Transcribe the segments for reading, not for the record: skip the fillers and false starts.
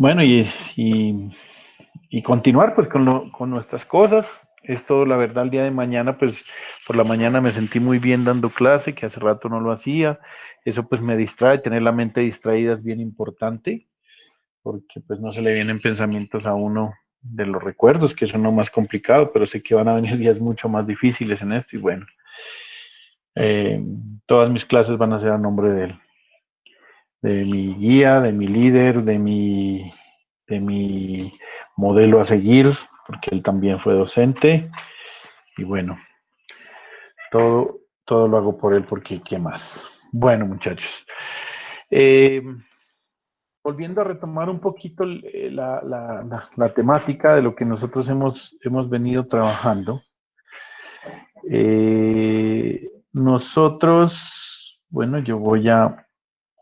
Bueno, y continuar pues con nuestras cosas. Esto, la verdad, el día de mañana, pues por la mañana me sentí muy bien dando clase, que hace rato no lo hacía. Eso pues me distrae, tener la mente distraída es bien importante, porque pues no se le vienen pensamientos a uno de los recuerdos, que son lo más complicado, pero sé que van a venir días mucho más difíciles en esto y bueno, eh, todas mis clases van a ser a nombre de mi guía, de mi líder, de mi modelo a seguir, porque él también fue docente. Y bueno, todo lo hago por él porque ¿qué más? Bueno, muchachos. Eh, Volviendo a retomar un poquito la temática de lo que nosotros hemos venido trabajando. Nosotros, bueno, yo voy a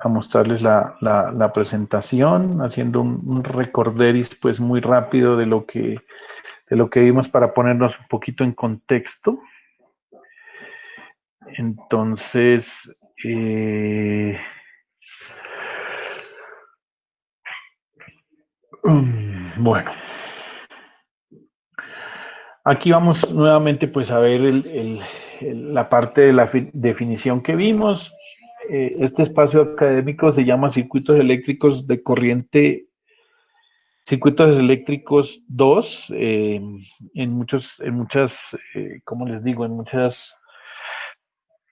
mostrarles la presentación, haciendo un recorderis pues muy rápido de lo que vimos para ponernos un poquito en contexto. Entonces, bueno, aquí vamos nuevamente pues a ver la parte de la definición que vimos. Este espacio académico se llama circuitos eléctricos de corriente, circuitos eléctricos 2, en muchas, ¿cómo les digo? En muchas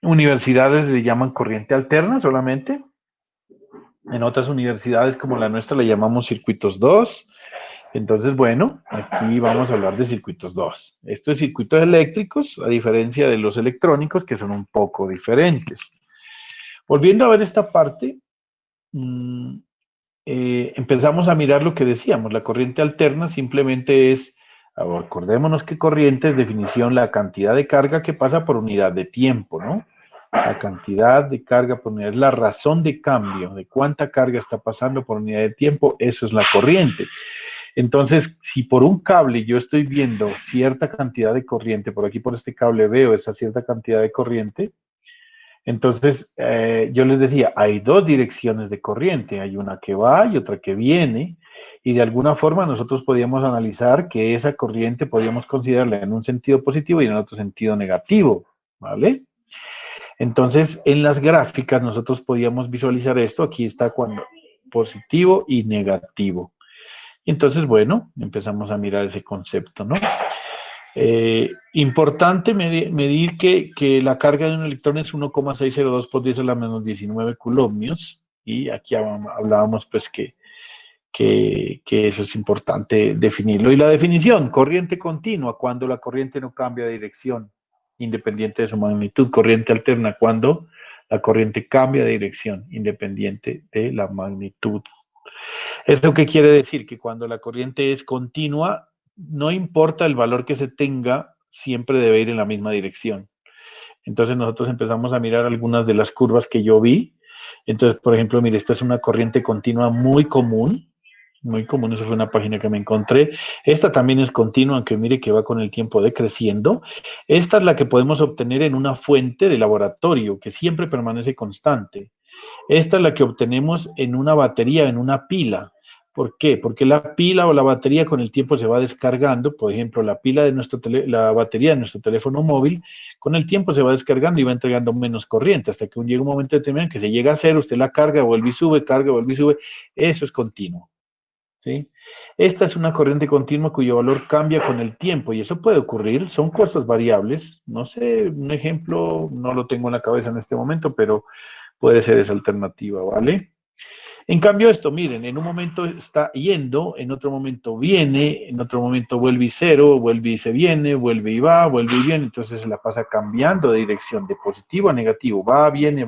universidades le llaman corriente alterna solamente. En otras universidades como la nuestra le llamamos circuitos 2. Entonces, bueno, aquí vamos a hablar de circuitos 2. Estos circuitos eléctricos, a diferencia de los electrónicos, que son un poco diferentes. Volviendo a ver esta parte, empezamos a mirar lo que decíamos. La corriente alterna simplemente es, acordémonos que corriente es definición la cantidad de carga que pasa por unidad de tiempo, ¿no? La cantidad de carga por unidad, la razón de cambio, de cuánta carga está pasando por unidad de tiempo, eso es la corriente. Entonces, si por un cable yo estoy viendo cierta cantidad de corriente, por aquí por este cable veo esa cierta cantidad de corriente, entonces yo les decía, hay dos direcciones de corriente, hay una que va y otra que viene, y de alguna forma nosotros podíamos analizar que esa corriente podíamos considerarla en un sentido positivo y en otro sentido negativo, ¿vale? Entonces, en las gráficas nosotros podíamos visualizar esto, aquí está cuando positivo y negativo. Entonces, bueno, empezamos a mirar ese concepto, ¿no? Importante medir que la carga de un electrón es 1,602 por 10 a la menos 19 coulombs, y aquí hablábamos pues que eso es importante definirlo. Y la definición, corriente continua, cuando la corriente no cambia de dirección, independiente de su magnitud. Corriente alterna, cuando la corriente cambia de dirección, independiente de la magnitud. ¿Esto qué quiere decir? Que cuando la corriente es continua, no importa el valor que se tenga, siempre debe ir en la misma dirección. Entonces nosotros empezamos a mirar algunas de las curvas que yo vi. Entonces, por ejemplo, mire, esta es una corriente continua muy común, eso fue una página que me encontré. Esta también es continua, aunque mire que va con el tiempo decreciendo. Esta es la que podemos obtener en una fuente de laboratorio, que siempre permanece constante. Esta es la que obtenemos en una batería, en una pila. ¿Por qué? Porque la pila o la batería con el tiempo se va descargando. Por ejemplo, la pila de la batería de nuestro teléfono móvil, con el tiempo se va descargando y va entregando menos corriente, hasta que llega un momento determinado que se llega a cero, usted la carga, vuelve y sube, carga, vuelve y sube. Eso es continuo, ¿sí? Esta es una corriente continua cuyo valor cambia con el tiempo y eso puede ocurrir, son cosas variables. No sé, un ejemplo, no lo tengo en la cabeza en este momento, pero puede ser esa alternativa, ¿vale? En cambio esto, miren, en un momento está yendo, en otro momento viene, en otro momento vuelve y cero, vuelve y se viene, vuelve y va, vuelve y viene, entonces se la pasa cambiando de dirección, de positivo a negativo, va, viene,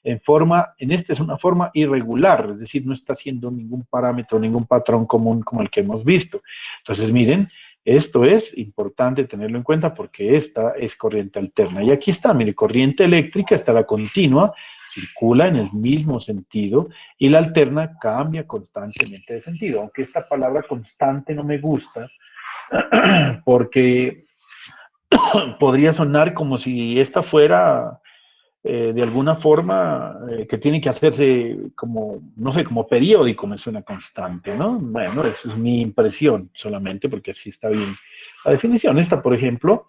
en esta es una forma irregular, es decir, no está haciendo ningún parámetro, ningún patrón común como el que hemos visto. Entonces, miren, esto es importante tenerlo en cuenta porque esta es corriente alterna. Y aquí está, mire, corriente eléctrica está la continua, circula en el mismo sentido, y la alterna cambia constantemente de sentido. Aunque esta palabra constante no me gusta, porque podría sonar como si esta fuera de alguna forma que tiene que hacerse como, no sé, como periódico, me suena constante, ¿no? Bueno, esa es mi impresión solamente, porque así está bien la definición. Esta, por ejemplo,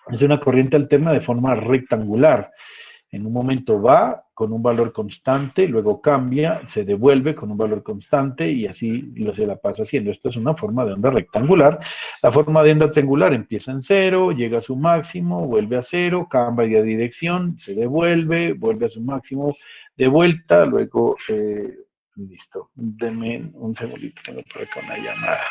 es una corriente alterna de forma rectangular. En un momento va con un valor constante, luego cambia, se devuelve con un valor constante y así se la pasa haciendo. Esta es una forma de onda rectangular. La forma de onda triangular empieza en cero, llega a su máximo, vuelve a cero, cambia de dirección, se devuelve, vuelve a su máximo de vuelta, luego, listo. Denme un segundito, tengo por acá una llamada.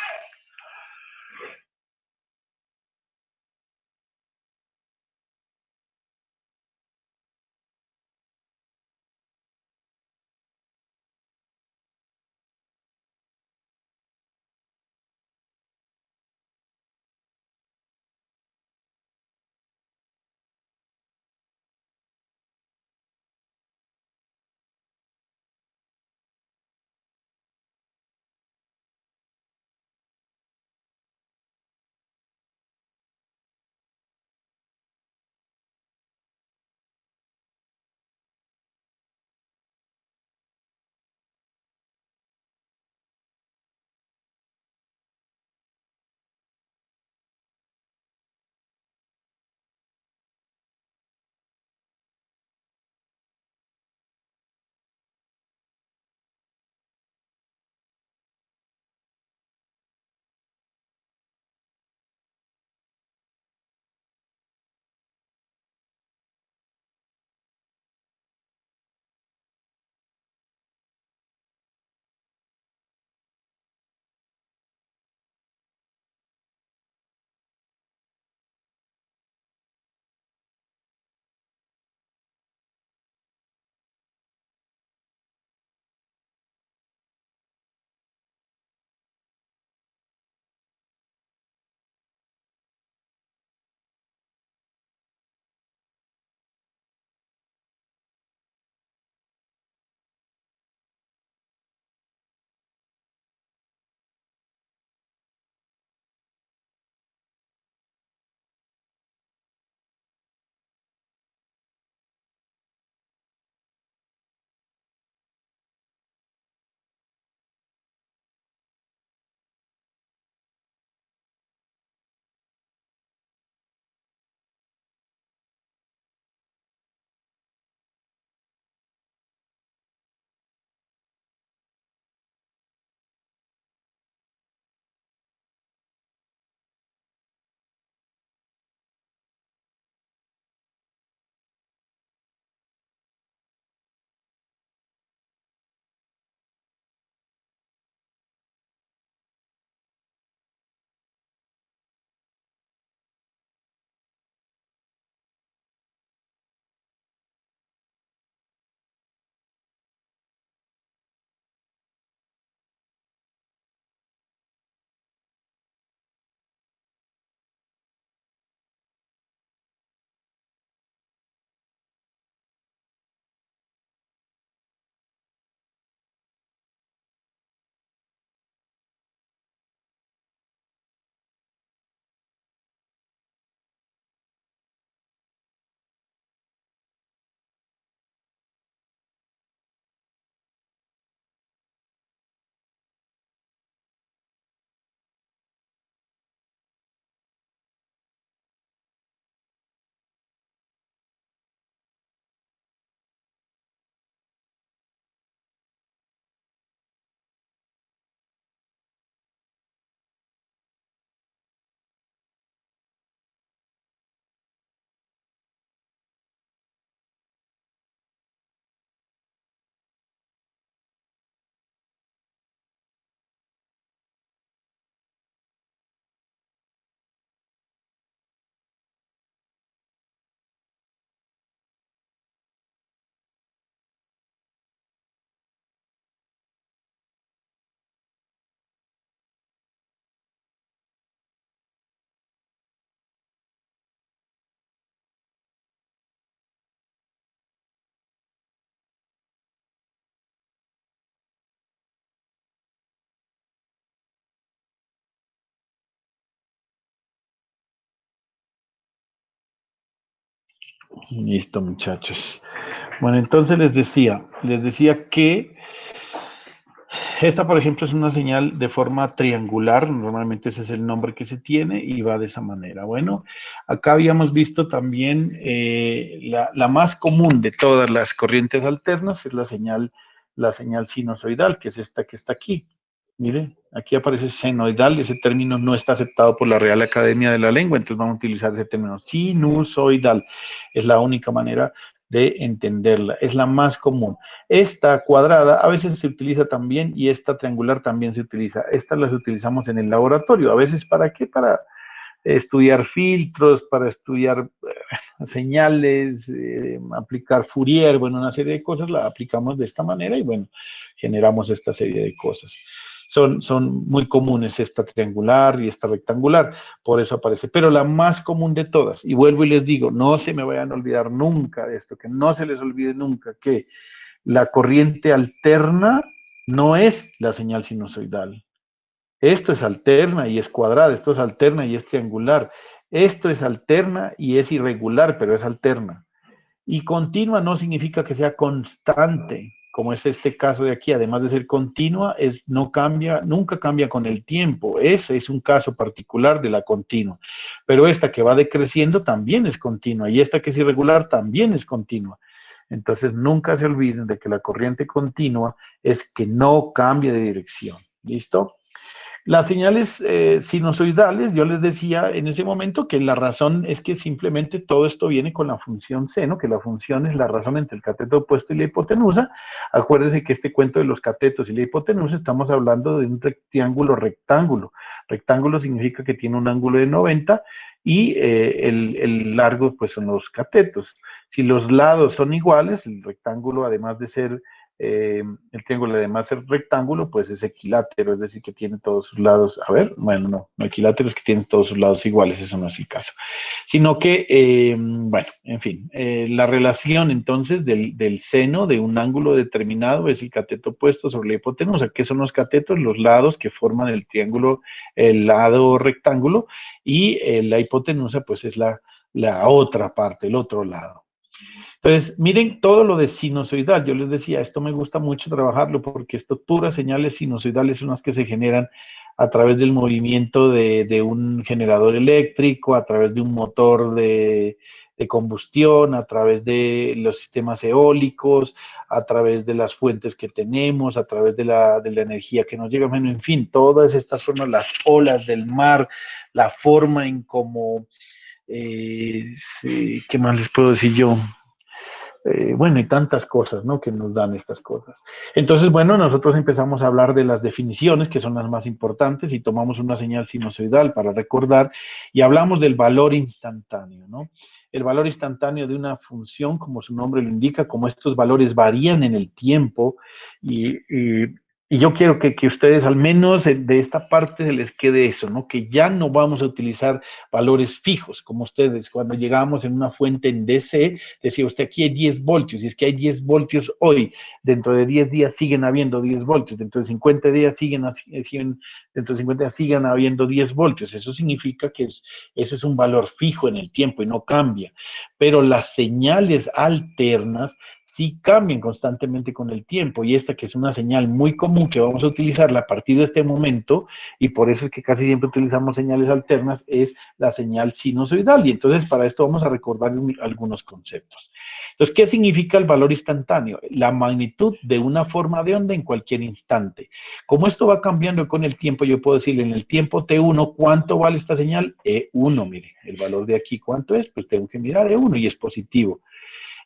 Listo, muchachos. Bueno, entonces les decía que esta, por ejemplo, es una señal de forma triangular, normalmente ese es el nombre que se tiene y va de esa manera. Bueno, acá habíamos visto también la más común de todas las corrientes alternas es la señal sinusoidal, que es esta que está aquí. Mire, aquí aparece senoidal, ese término no está aceptado por la Real Academia de la Lengua, entonces vamos a utilizar ese término sinusoidal. Es la única manera de entenderla, es la más común. Esta cuadrada a veces se utiliza también y esta triangular también se utiliza. Estas las utilizamos en el laboratorio. ¿A veces para qué? Para estudiar filtros, para estudiar señales, aplicar Fourier, bueno, una serie de cosas la aplicamos de esta manera y bueno, generamos esta serie de cosas. Son muy comunes esta triangular y esta rectangular, por eso aparece. Pero la más común de todas, y vuelvo y les digo, no se me vayan a olvidar nunca de esto, que no se les olvide nunca que la corriente alterna no es la señal sinusoidal. Esto es alterna y es cuadrada, esto es alterna y es triangular. Esto es alterna y es irregular, pero es alterna. Y continua no significa que sea constante, como es este caso de aquí. Además de ser continua, no cambia, nunca cambia con el tiempo. Ese es un caso particular de la continua. Pero esta que va decreciendo también es continua y esta que es irregular también es continua. Entonces, nunca se olviden de que la corriente continua es que no cambia de dirección. ¿Listo? Las señales sinusoidales, yo les decía en ese momento que la razón es que simplemente todo esto viene con la función seno, que la función es la razón entre el cateto opuesto y la hipotenusa. Acuérdense que este cuento de los catetos y la hipotenusa estamos hablando de un triángulo rectángulo. Rectángulo significa que tiene un ángulo de 90 y el largo pues son los catetos. Si los lados son iguales, el rectángulo además de ser el triángulo además de ser rectángulo, pues es equilátero, es decir, que tiene todos sus lados, a ver, bueno, no equilátero es que tiene todos sus lados iguales, eso no es el caso, sino que, bueno, en fin, la relación entonces del seno de un ángulo determinado es el cateto opuesto sobre la hipotenusa. ¿Qué son los catetos? Los lados que forman el triángulo, el lado rectángulo, y la hipotenusa, pues es la otra parte, el otro lado. Entonces, miren todo lo de sinusoidal. Yo les decía, esto me gusta mucho trabajarlo porque estructuras, señales sinusoidales son las que se generan a través del movimiento de un generador eléctrico, a través de un motor de combustión, a través de los sistemas eólicos, a través de las fuentes que tenemos, a través de la energía que nos llega. Bueno, en fin, todas estas formas, las olas del mar, la forma en cómo, sí, ¿qué más les puedo decir yo? Bueno, y tantas cosas, ¿no? Que nos dan estas cosas. Entonces, bueno, nosotros empezamos a hablar de las definiciones, que son las más importantes, y tomamos una señal sinusoidal para recordar, y hablamos del valor instantáneo, ¿no? El valor instantáneo de una función, como su nombre lo indica, como estos valores varían en el tiempo, y yo quiero que ustedes, al menos de esta parte, se les quede eso, ¿no? Que ya no vamos a utilizar valores fijos, como ustedes, cuando llegamos en una fuente en DC, decía usted, aquí hay 10 voltios, y es que hay 10 voltios hoy, dentro de 10 días siguen habiendo 10 voltios, dentro de 50 días dentro de 50 días siguen habiendo 10 voltios. Eso significa que eso es un valor fijo en el tiempo y no cambia. Pero las señales alternas sí cambian constantemente con el tiempo, y esta que es una señal muy común que vamos a utilizarla a partir de este momento, y por eso es que casi siempre utilizamos señales alternas, es la señal sinusoidal. Y entonces para esto vamos a recordar algunos conceptos. Entonces, ¿qué significa el valor instantáneo? La magnitud de una forma de onda en cualquier instante. Como esto va cambiando con el tiempo, yo puedo decirle en el tiempo T1, ¿cuánto vale esta señal? E1, mire, el valor de aquí, ¿cuánto es? Pues tengo que mirar E1 y es positivo.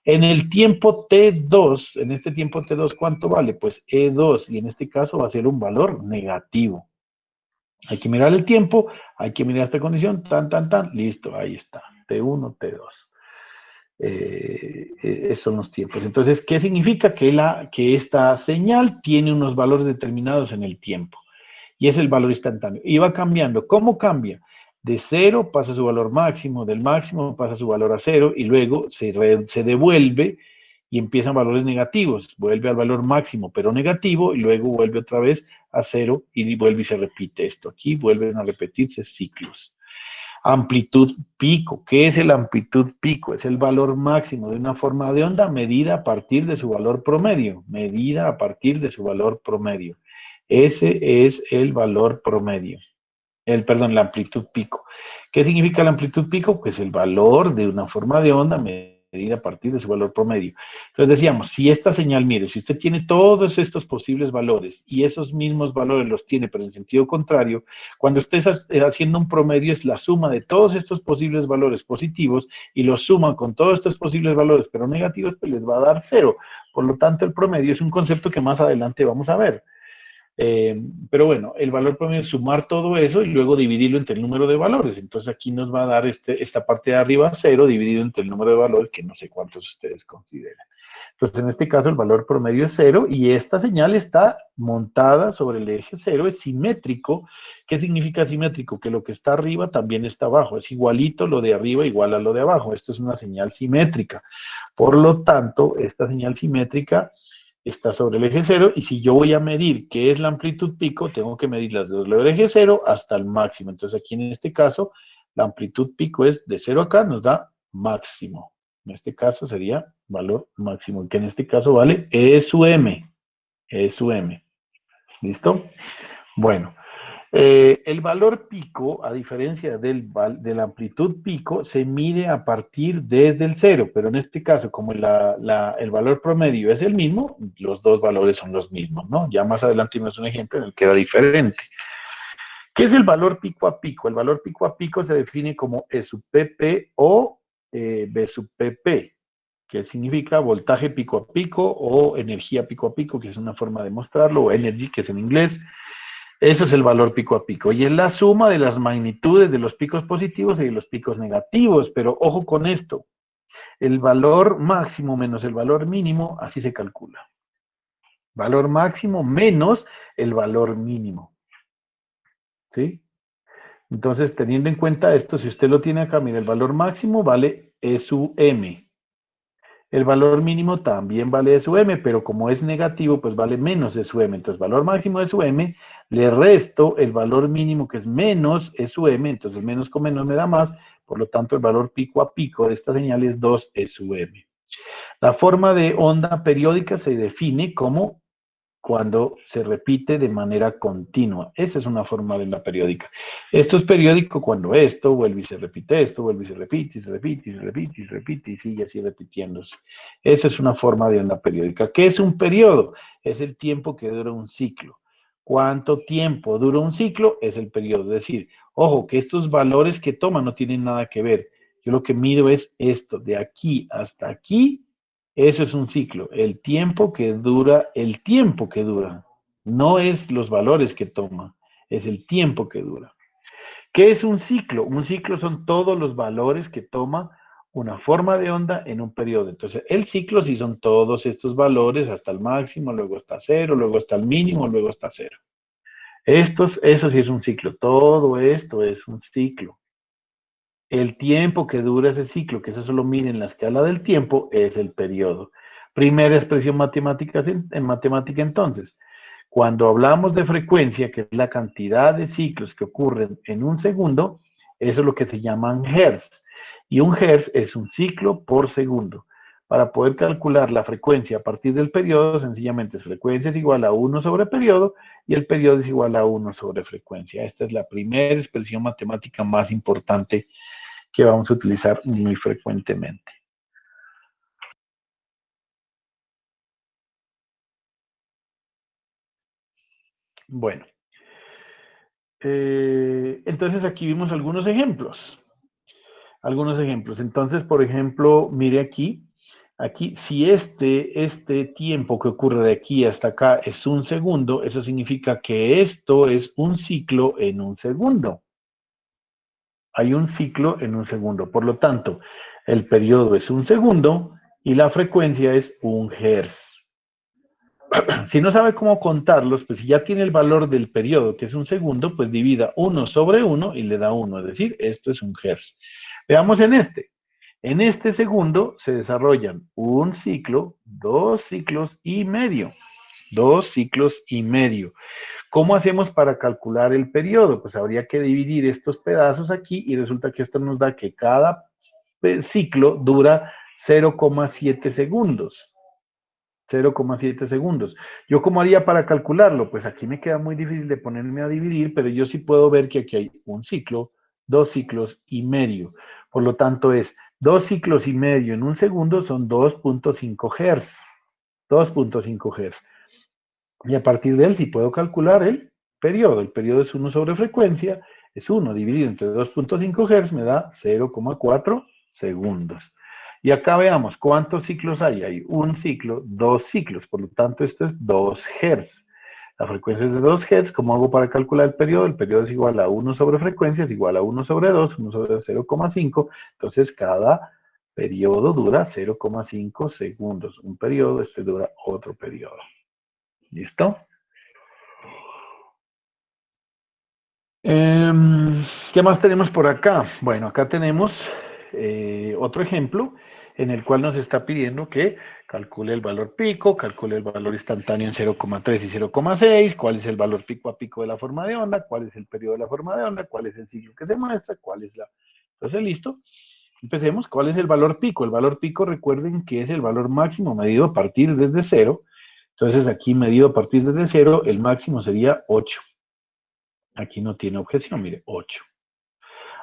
En el tiempo T2, en este tiempo T2, ¿cuánto vale? Pues E2, y en este caso va a ser un valor negativo. Hay que mirar el tiempo, hay que mirar esta condición, listo, ahí está, T1, T2. Son los tiempos. Entonces, ¿qué significa? Que esta señal tiene unos valores determinados en el tiempo, y es el valor instantáneo. Y va cambiando. ¿Cómo cambia? De cero pasa a su valor máximo, del máximo pasa a su valor a cero, y luego se devuelve y empiezan valores negativos. Vuelve al valor máximo, pero negativo, y luego vuelve otra vez a cero y vuelve y se repite esto. Aquí vuelven a repetirse ciclos. Amplitud pico. ¿Qué es el amplitud pico? Es el valor máximo de una forma de onda medida a partir de su valor promedio. Medida a partir de su valor promedio. Ese es el valor promedio. Perdón, la amplitud pico. ¿Qué significa la amplitud pico? Pues el valor de una forma de onda medida a partir de su valor promedio. Entonces decíamos, si esta señal, mire, si usted tiene todos estos posibles valores y esos mismos valores los tiene, pero en sentido contrario, cuando usted está haciendo un promedio es la suma de todos estos posibles valores positivos y los suma con todos estos posibles valores, pero negativos, pues les va a dar cero. Por lo tanto, el promedio es un concepto que más adelante vamos a ver. Pero bueno, el valor promedio es sumar todo eso y luego dividirlo entre el número de valores. Entonces aquí nos va a dar esta parte de arriba cero dividido entre el número de valores, que no sé cuántos ustedes consideran. Entonces en este caso el valor promedio es cero y esta señal está montada sobre el eje cero, es simétrico. ¿Qué significa simétrico? Que lo que está arriba también está abajo. Es igualito lo de arriba igual a lo de abajo. Esto es una señal simétrica. Por lo tanto, esta señal simétrica está sobre el eje cero y si yo voy a medir qué es la amplitud pico, tengo que medir las desde el eje cero hasta el máximo. Entonces aquí en este caso, la amplitud pico es de 0 acá, nos da máximo. En este caso sería valor máximo, que en este caso vale E sub M. E sub M. ¿Listo? Bueno, el valor pico, a diferencia de la amplitud pico, se mide a partir desde el cero, pero en este caso, como el valor promedio es el mismo, los dos valores son los mismos, ¿no? Ya más adelante vimos un ejemplo en el que era diferente. ¿Qué es el valor pico a pico? El valor pico a pico se define como E sub PP o B sub PP, que significa voltaje pico a pico o energía pico a pico, que es una forma de mostrarlo, o energy, que es en inglés. Eso es el valor pico a pico. Y es la suma de las magnitudes de los picos positivos y de los picos negativos. Pero ojo con esto. El valor máximo menos el valor mínimo, así se calcula. Valor máximo menos el valor mínimo. ¿Sí? Entonces, teniendo en cuenta esto, si usted lo tiene acá, mire, el valor máximo vale E sub M. El valor mínimo también vale E sub M, pero como es negativo, pues vale menos E sub M. Entonces, valor máximo E sub M, le resto el valor mínimo que es menos E sub M, entonces menos con menos me da más, por lo tanto el valor pico a pico de esta señal es 2 E sub M. La forma de onda periódica se define como cuando se repite de manera continua. Esa es una forma de onda periódica. Esto es periódico cuando esto vuelve y se repite esto, vuelve y se repite, y se repite, y se repite, y se repite, y sigue así repitiéndose. Esa es una forma de onda periódica. ¿Qué es un periodo? Es el tiempo que dura un ciclo. ¿Cuánto tiempo dura un ciclo? Es el periodo. Es decir, ojo, que estos valores que toma no tienen nada que ver. Yo lo que mido es esto, de aquí hasta aquí. Eso es un ciclo, el tiempo que dura, no es los valores que toma, es el tiempo que dura. ¿Qué es un ciclo? Un ciclo son todos los valores que toma una forma de onda en un periodo. Entonces, el ciclo sí son todos estos valores hasta el máximo, luego hasta cero, luego hasta el mínimo, luego hasta cero. Eso sí es un ciclo, todo esto es un ciclo. El tiempo que dura ese ciclo, que eso solo mide en la escala del tiempo, es el periodo. Primera expresión matemática en matemática entonces. Cuando hablamos de frecuencia, que es la cantidad de ciclos que ocurren en un segundo, eso es lo que se llaman hertz. Y un hertz es un ciclo por segundo. Para poder calcular la frecuencia a partir del periodo, sencillamente frecuencia es igual a 1 sobre periodo y el periodo es igual a 1 sobre frecuencia. Esta es la primera expresión matemática más importante que vamos a utilizar muy frecuentemente. Bueno, entonces aquí vimos algunos ejemplos. Algunos ejemplos. Entonces, por ejemplo, mire aquí, si este tiempo que ocurre de aquí hasta acá es un segundo, eso significa que esto es un ciclo en un segundo. Hay un ciclo en un segundo. Por lo tanto, el periodo es un segundo y la frecuencia es un hertz. Si no sabe cómo contarlos, pues si ya tiene el valor del periodo, que es un segundo, pues divida 1 sobre 1 y le da 1, es decir, esto es un hertz. Veamos en este. En este segundo se desarrollan un ciclo, 2 ciclos y medio. 2 ciclos y medio. ¿Cómo hacemos para calcular el periodo? Pues habría que dividir estos pedazos aquí y resulta que esto nos da que cada ciclo dura 0,7 segundos. 0,7 segundos. ¿Yo cómo haría para calcularlo? Pues aquí me queda muy difícil de ponerme a dividir, pero yo sí puedo ver que aquí hay un ciclo, 2 ciclos y medio. Por lo tanto es 2 ciclos y medio en un segundo son 2.5 Hz. 2.5 Hz. Y a partir de él sí puedo calcular el periodo. El periodo es 1 sobre frecuencia, es 1 dividido entre 2.5 Hz, me da 0,4 segundos. Y acá veamos cuántos ciclos hay. Hay un ciclo, 2 ciclos, por lo tanto esto es 2 Hz. La frecuencia es de 2 Hz. ¿Cómo hago para calcular el periodo? El periodo es igual a 1 sobre frecuencia, es igual a 1 sobre 2, 1 sobre 0,5. Entonces cada periodo dura 0,5 segundos. Un periodo, este dura otro periodo. ¿Listo? ¿Qué más tenemos por acá? Bueno, acá tenemos otro ejemplo en el cual nos está pidiendo que calcule el valor pico, calcule el valor instantáneo en 0,3 y 0,6, cuál es el valor pico a pico de la forma de onda, cuál es el periodo de la forma de onda, cuál es el ciclo que se muestra, cuál es la... Entonces, listo. Empecemos. ¿Cuál es el valor pico? El valor pico, recuerden que es el valor máximo medido a partir desde cero. Entonces, aquí medido a partir desde cero, el máximo sería 8. Aquí no tiene objeción, mire, 8.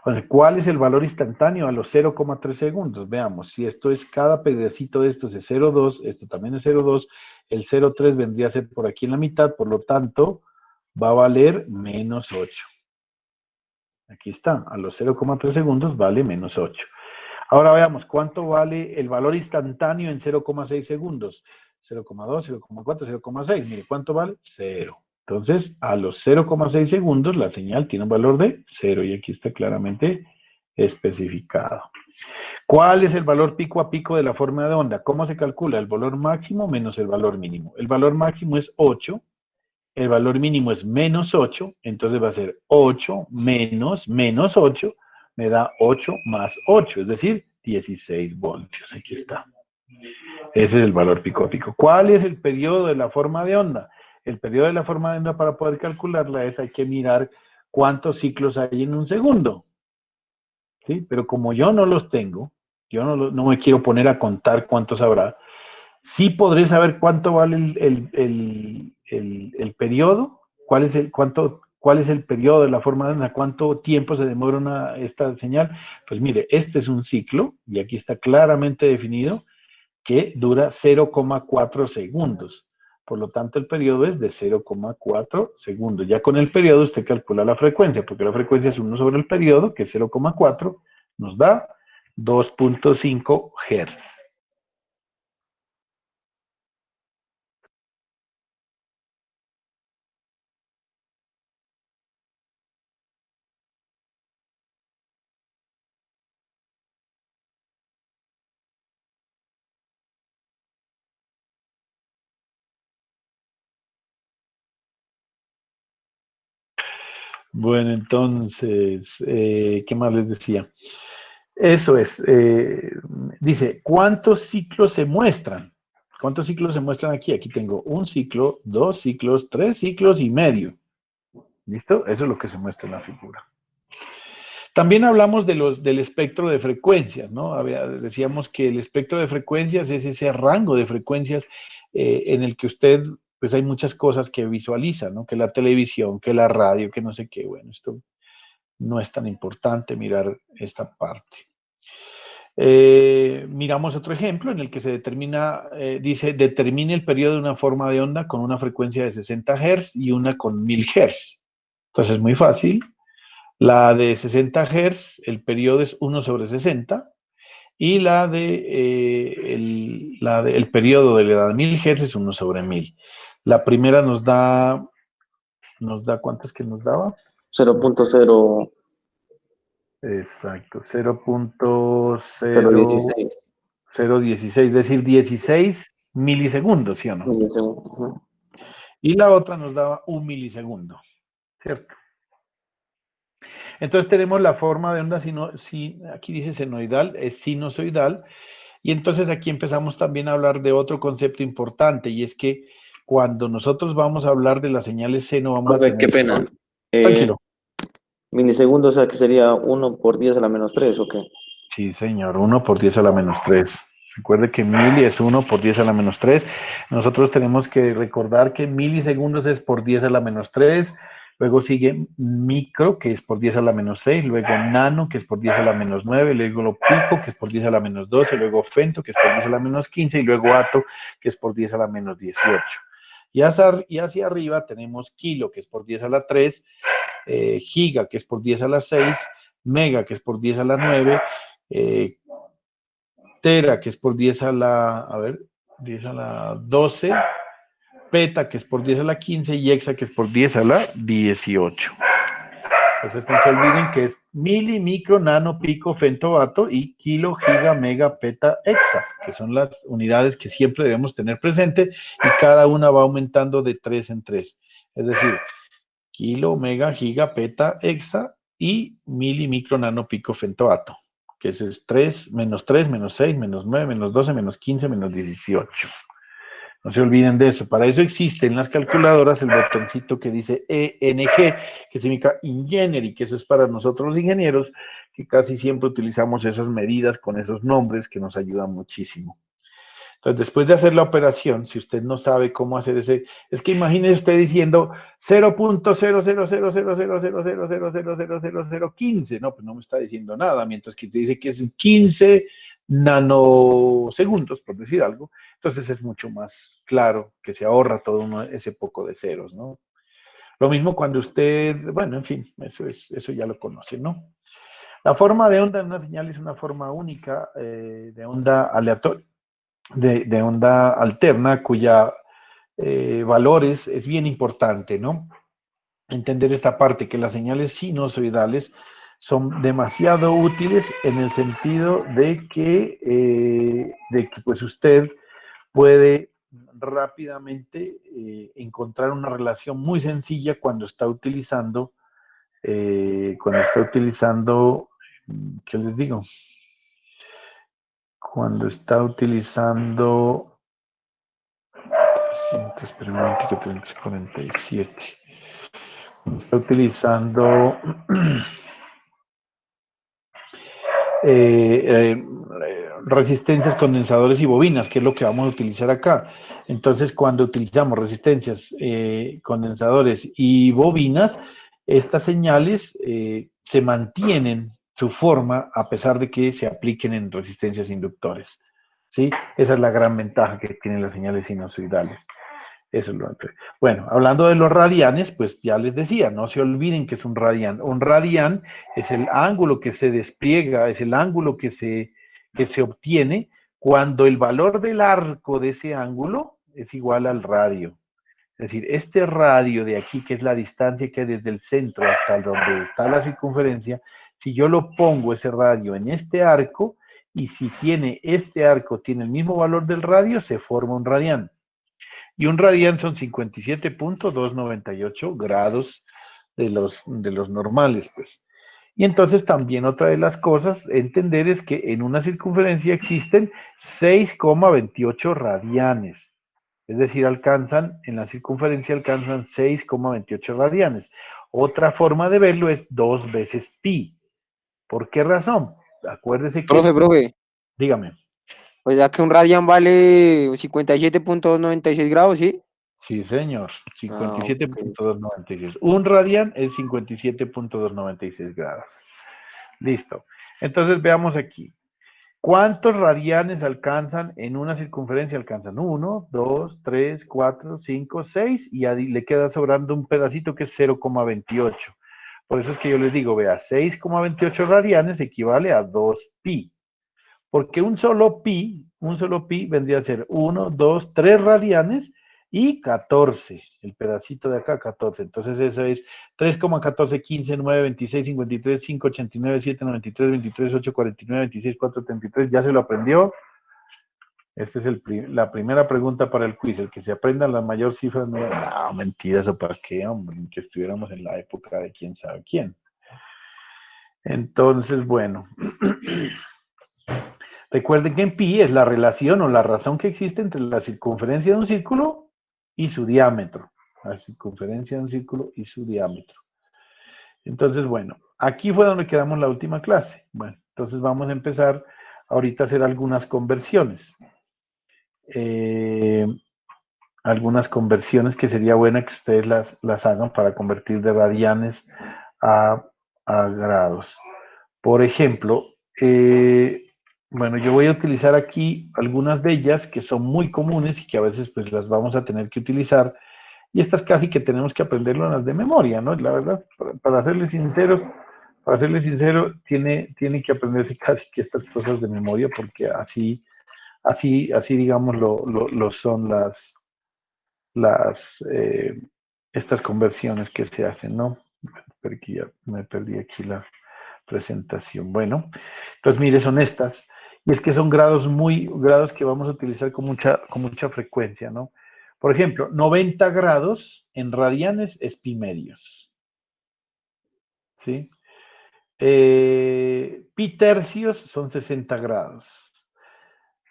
Ahora, ¿cuál es el valor instantáneo a los 0,3 segundos? Veamos, si esto es cada pedacito de estos es 0,2, esto también es 0,2, el 0,3 vendría a ser por aquí en la mitad, por lo tanto, va a valer menos 8. Aquí está, a los 0,3 segundos vale menos 8. Ahora veamos, ¿cuánto vale el valor instantáneo en 0,6 segundos? 0,2, 0,4, 0,6. Mire, ¿cuánto vale? 0. Entonces, a los 0,6 segundos, la señal tiene un valor de 0 y aquí está claramente especificado. ¿Cuál es el valor pico a pico de la forma de onda? ¿Cómo se calcula? El valor máximo menos el valor mínimo. El valor máximo es 8, el valor mínimo es menos 8, entonces va a ser 8 menos 8, me da 8 más 8, es decir, 16 voltios. Aquí está. Ese es el valor pico a pico. ¿Cuál es el periodo de la forma de onda? El periodo de la forma de onda, para poder calcularla, hay que mirar cuántos ciclos hay en un segundo. ¿Sí? Pero como yo no los tengo, yo no me quiero poner a contar cuántos habrá, sí podré saber cuánto vale el periodo, cuál es el periodo de la forma de onda, cuánto tiempo se demora esta señal. Pues mire, este es un ciclo, y aquí está claramente definido, que dura 0,4 segundos. Por lo tanto, el periodo es de 0,4 segundos. Ya con el periodo usted calcula la frecuencia, porque la frecuencia es 1 sobre el periodo, que es 0,4, nos da 2.5 Hz. Bueno, entonces, ¿qué más les decía? Eso es, dice, ¿cuántos ciclos se muestran? ¿Cuántos ciclos se muestran aquí? Aquí tengo un ciclo, 2 ciclos, 3 ciclos y medio. ¿Listo? Eso es lo que se muestra en la figura. También hablamos del espectro de frecuencias, ¿no? Decíamos que el espectro de frecuencias es ese rango de frecuencias en el que usted, pues hay muchas cosas que visualiza, ¿no? Que la televisión, que la radio, que no sé qué. Bueno, esto no es tan importante mirar esta parte. Miramos otro ejemplo en el que se determina, dice, determine el periodo de una forma de onda con una frecuencia de 60 Hz y una con 1000 Hz. Entonces es muy fácil. La de 60 Hz, el periodo es 1 sobre 60, y el periodo de la de 1000 Hz es 1 sobre 1000. La primera nos da ¿cuántas que nos daba? 0.0. Exacto, 0.016, 0.16 es decir, 16 milisegundos, ¿sí o no? milisegundos. Y la otra nos daba 1 milisegundo, ¿cierto? Entonces tenemos la forma de onda, aquí dice senoidal, es sinusoidal, y entonces aquí empezamos también a hablar de otro concepto importante, y es que cuando nosotros vamos a hablar de las señales seno, vamos a Profe, qué tener... pena. Tranquilo. Milisegundos, o sea que sería 1 por 10 a la -3, ¿o qué? Sí, señor, 1 por 10 a la -3. Recuerde que mili es 1 por 10 a la -3. Nosotros tenemos que recordar que milisegundos es por 10 a la -3. Luego sigue micro, que es por 10 a la -6. Luego nano, que es por 10 a la -9. Luego lo pico, que es por 10 a la -12. Luego femto, que es por 10 a la -15. Y luego ato, que es por 10 a la -18. Y hacia arriba tenemos kilo, que es por 10 a la 3. Giga, que es por 10 a la 6. Mega, que es por 10 a la 9. eh, tera, que es por 10 a la 12, peta, que es por 10 a la 15, y hexa, que es por 10 a la 18. Entonces no se olviden que es mili, micro, nano, pico, femto, vato, y kilo, giga, mega, peta, hexa, que son las unidades que siempre debemos tener presente, y cada una va aumentando de 3 en 3. Es decir, kilo, mega, giga, peta, hexa, y mili, micro, nano, pico, femto, ato, que ese es 3, menos 6, menos 9, menos 12, menos 15, menos 18. No se olviden de eso. Para eso existe en las calculadoras el botoncito que dice ENG, que significa Engineering, que eso es para nosotros los ingenieros, que casi siempre utilizamos esas medidas con esos nombres que nos ayudan muchísimo. Entonces, después de hacer la operación, si usted no sabe cómo hacer es que imagine usted diciendo 0.0000000000015, no, pues no me está diciendo nada, mientras que usted dice que es 15 nanosegundos, por decir algo, entonces es mucho más claro que se ahorra todo ese poco de ceros, ¿no? Lo mismo cuando usted, bueno, en fin, eso ya lo conoce, ¿no? La forma de onda en una señal es una forma única de onda aleatoria, de onda alterna, cuya valor es bien importante, ¿no? Entender esta parte, que las señales sinusoidales son demasiado útiles en el sentido de que pues usted puede rápidamente encontrar una relación muy sencilla ¿qué les digo? Cuando está utilizando 347. Está utilizando resistencias, condensadores y bobinas, que es lo que vamos a utilizar acá. Entonces, cuando utilizamos resistencias, condensadores y bobinas, estas señales se mantienen su forma a pesar de que se apliquen en resistencias inductores. ¿Sí? Esa es la gran ventaja que tienen las señales sinusoidales. Eso es lo otro. Bueno, hablando de los radianes, pues ya les decía, no se olviden que es un radian. Un radian es el ángulo que se despliega, es el ángulo que se obtiene cuando el valor del arco de ese ángulo es igual al radio. Es decir, este radio de aquí, que es la distancia que hay desde el centro hasta donde está la circunferencia, si yo lo pongo ese radio en este arco, y si este arco tiene el mismo valor del radio, se forma un radian. Y un radian son 57.298 grados de los normales, pues. Y entonces también otra de las cosas a entender es que en una circunferencia existen 6,28 radianes. Es decir, en la circunferencia alcanzan 6,28 radianes. Otra forma de verlo es 2 veces pi. ¿Por qué razón? Acuérdese que, Profe, dígame. o sea que un radian vale 57.296 grados, ¿sí? Sí, señor, Ah, ok. 57.296. Un radian es 57.296 grados. Listo. Entonces veamos aquí. ¿Cuántos radianes alcanzan en una circunferencia? Alcanzan 1, 2, 3, 4, 5, 6 y ahí le queda sobrando un pedacito que es 0,28. Por eso es que yo les digo, vea, 6,28 radianes equivale a 2 pi. Porque un solo pi vendría a ser 1, 2, 3 radianes y 14, el pedacito de acá, 14. Entonces eso es 3,14, 15, 9, 26, 53, 5, 89, 7, 93, 23, 8, 49, 26, 4, 33. ¿Ya se lo aprendió? Esta es la primera pregunta para el quiz. El que se aprenda la mayor cifra, no, mentira, eso para qué, hombre, que estuviéramos en la época de quién sabe quién. Entonces, bueno. Recuerden que en pi es la relación o la razón que existe entre la circunferencia de un círculo y su diámetro. La circunferencia de un círculo y su diámetro. Entonces, bueno, aquí fue donde quedamos la última clase. Bueno, entonces vamos a empezar ahorita a hacer algunas conversiones. Algunas conversiones que sería buena que ustedes las hagan para convertir de radianes a, a grados. Por ejemplo, bueno, yo voy a utilizar aquí algunas de ellas que son muy comunes y que a veces pues las vamos a tener que utilizar. Y estas casi que tenemos que aprenderlas de memoria, ¿no? La verdad, para serles sincero, tiene que aprenderse casi que estas cosas de memoria porque así digamos, lo son estas conversiones que se hacen, ¿no? Porque ya me perdí aquí la presentación. Bueno, entonces mire, son estas. Y es que son grados que vamos a utilizar con mucha frecuencia, ¿no? Por ejemplo, 90 grados en radianes es pi medios, ¿sí? Pi tercios son 60 grados.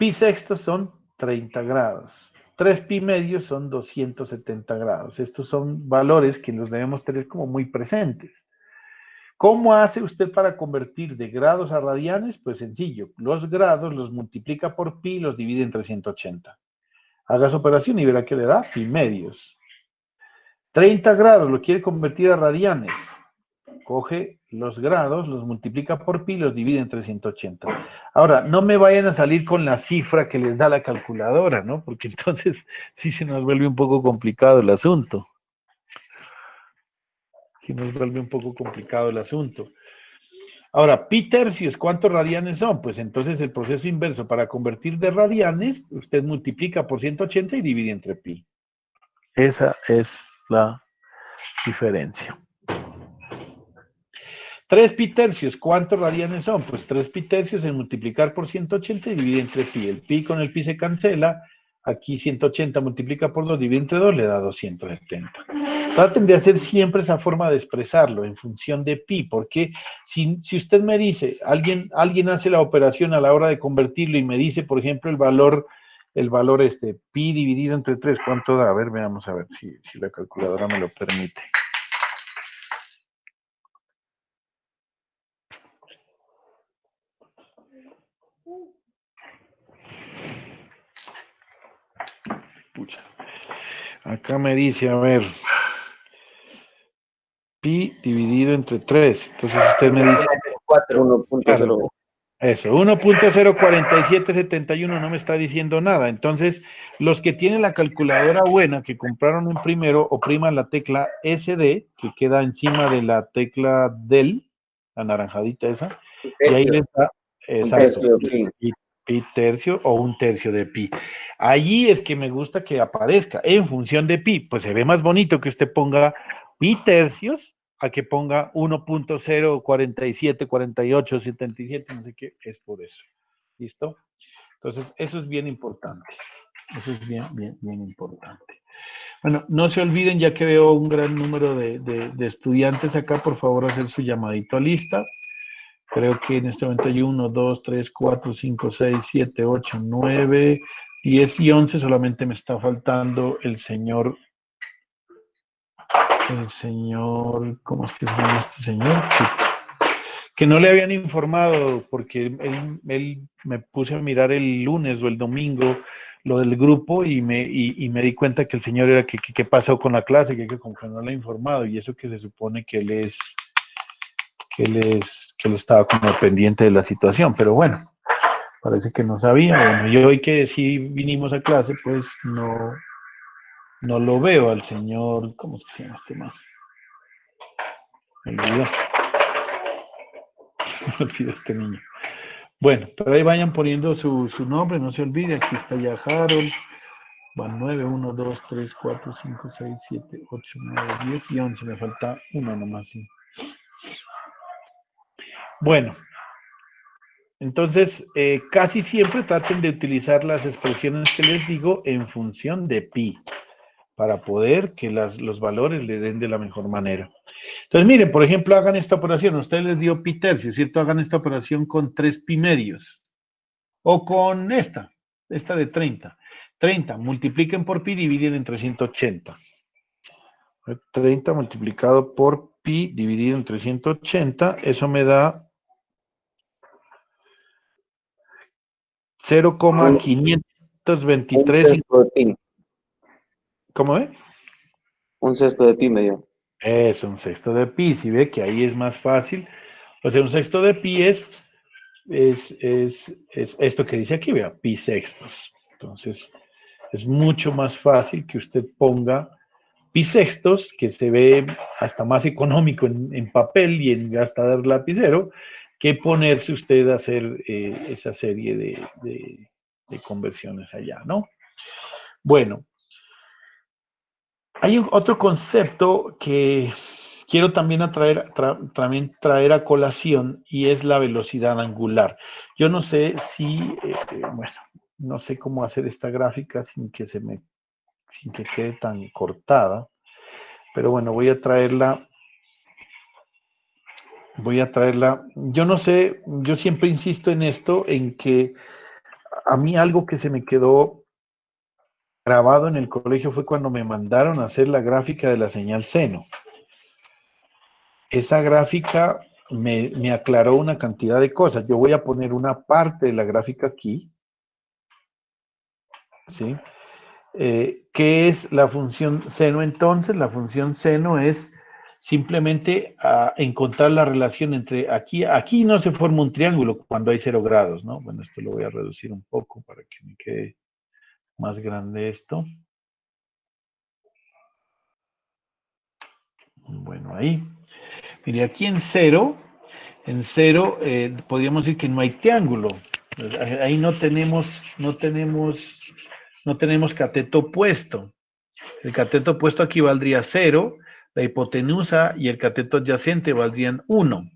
Pi sextos son 30 grados. 3 pi medios son 270 grados. Estos son valores que los debemos tener como muy presentes. ¿Cómo hace usted para convertir de grados a radianes? Pues sencillo, los grados los multiplica por pi y los divide entre 180. Haga su operación y verá que le da pi medios. 30 grados lo quiere convertir a radianes. Coge los grados, los multiplica por pi y los divide entre 180. Ahora, no me vayan a salir con la cifra que les da la calculadora, ¿no? Porque entonces sí se nos vuelve un poco complicado el asunto. Sí nos vuelve un poco complicado el asunto. Ahora, pi tercios, ¿cuántos radianes son? Pues entonces el proceso inverso, para convertir de radianes, usted multiplica por 180 y divide entre pi. Esa es la diferencia. 3 pi tercios, ¿cuántos radianes son? Pues 3 pi tercios es multiplicar por 180 y divide entre pi. El pi con el pi se cancela. Aquí 180 multiplica por 2, divide entre 2, le da 270. Traten de hacer siempre esa forma de expresarlo en función de pi, porque si usted me dice, alguien hace la operación a la hora de convertirlo y me dice, por ejemplo, el valor pi dividido entre 3, ¿cuánto da? A ver, veamos a ver si la calculadora me lo permite. Pucha. Acá me dice, a ver, pi dividido entre 3. Entonces usted me dice... 1.0. Claro, eso, 1.04771 no me está diciendo nada. Entonces, los que tienen la calculadora buena, que compraron un primero, opriman la tecla SD, que queda encima de la tecla del, la naranjadita esa, y ahí les da, exacto, pi tercio o un tercio de pi. Allí es que me gusta que aparezca en función de pi, pues se ve más bonito que usted ponga pi tercios a que ponga 1.0474877, no sé qué, es por eso. ¿Listo? Entonces, eso es bien importante. Eso es bien importante. Bueno, no se olviden, ya que veo un gran número de estudiantes acá, por favor, hacer su llamadito a lista. Creo que en este momento hay 1, 2, 3, 4, 5, 6, 7, 8, 9, 10 y 11. Solamente me está faltando el señor, ¿cómo es que se llama este señor? Que no le habían informado, porque él me puse a mirar el lunes o el domingo lo del grupo y me di cuenta que el señor era que pasó con la clase, que como que no le ha informado, y eso que se supone que él estaba como pendiente de la situación, pero bueno, parece que no sabía. Bueno, y hoy que sí vinimos a clase, pues no lo veo al señor, ¿cómo es que se llama este man? Me olvidó. Me olvidó este niño. Bueno, pero ahí vayan poniendo su nombre, no se olvide, aquí está ya Harold, van 9, 1, 2, 3, 4, 5, 6, 7, 8, 9, 10 y 11, me falta uno nomás. ¿Sí? Bueno, entonces casi siempre traten de utilizar las expresiones que les digo en función de pi, para poder que los valores le den de la mejor manera. Entonces miren, por ejemplo, hagan esta operación, usted les dio pi tercio, ¿cierto? Hagan esta operación con 3 pi medios. O con esta de 30. 30, multipliquen por pi, dividen entre 180. 30 multiplicado por pi dividido entre 180, eso me da Un 0,523. sexto de pi. ¿Cómo ve? Un sexto de pi me dio. Es un sexto de pi, si ve que ahí es más fácil. O sea, un sexto de pi es esto que dice aquí, vea, pi sextos. Entonces, es mucho más fácil que usted ponga pi sextos, que se ve hasta más económico en papel y en gastador lapicero, que ponerse usted a hacer esa serie de conversiones allá, ¿no? Bueno, hay otro concepto que quiero también también traer a colación y es la velocidad angular. Yo no sé si, bueno, no sé cómo hacer esta gráfica sin que quede tan cortada, pero bueno, voy a traerla. Yo no sé, yo siempre insisto en esto, en que a mí algo que se me quedó grabado en el colegio fue cuando me mandaron a hacer la gráfica de la señal seno. Esa gráfica me aclaró una cantidad de cosas. Yo voy a poner una parte de la gráfica aquí, ¿sí? ¿Qué es la función seno entonces? La función seno es simplemente encontrar la relación entre aquí no se forma un triángulo cuando hay 0 grados, ¿no? Bueno, esto lo voy a reducir un poco para que me quede más grande esto. Bueno, ahí. Mire, aquí en cero podríamos decir que no hay triángulo. Ahí no tenemos cateto opuesto. El cateto opuesto aquí valdría 0, la hipotenusa y el cateto adyacente valdrían 1.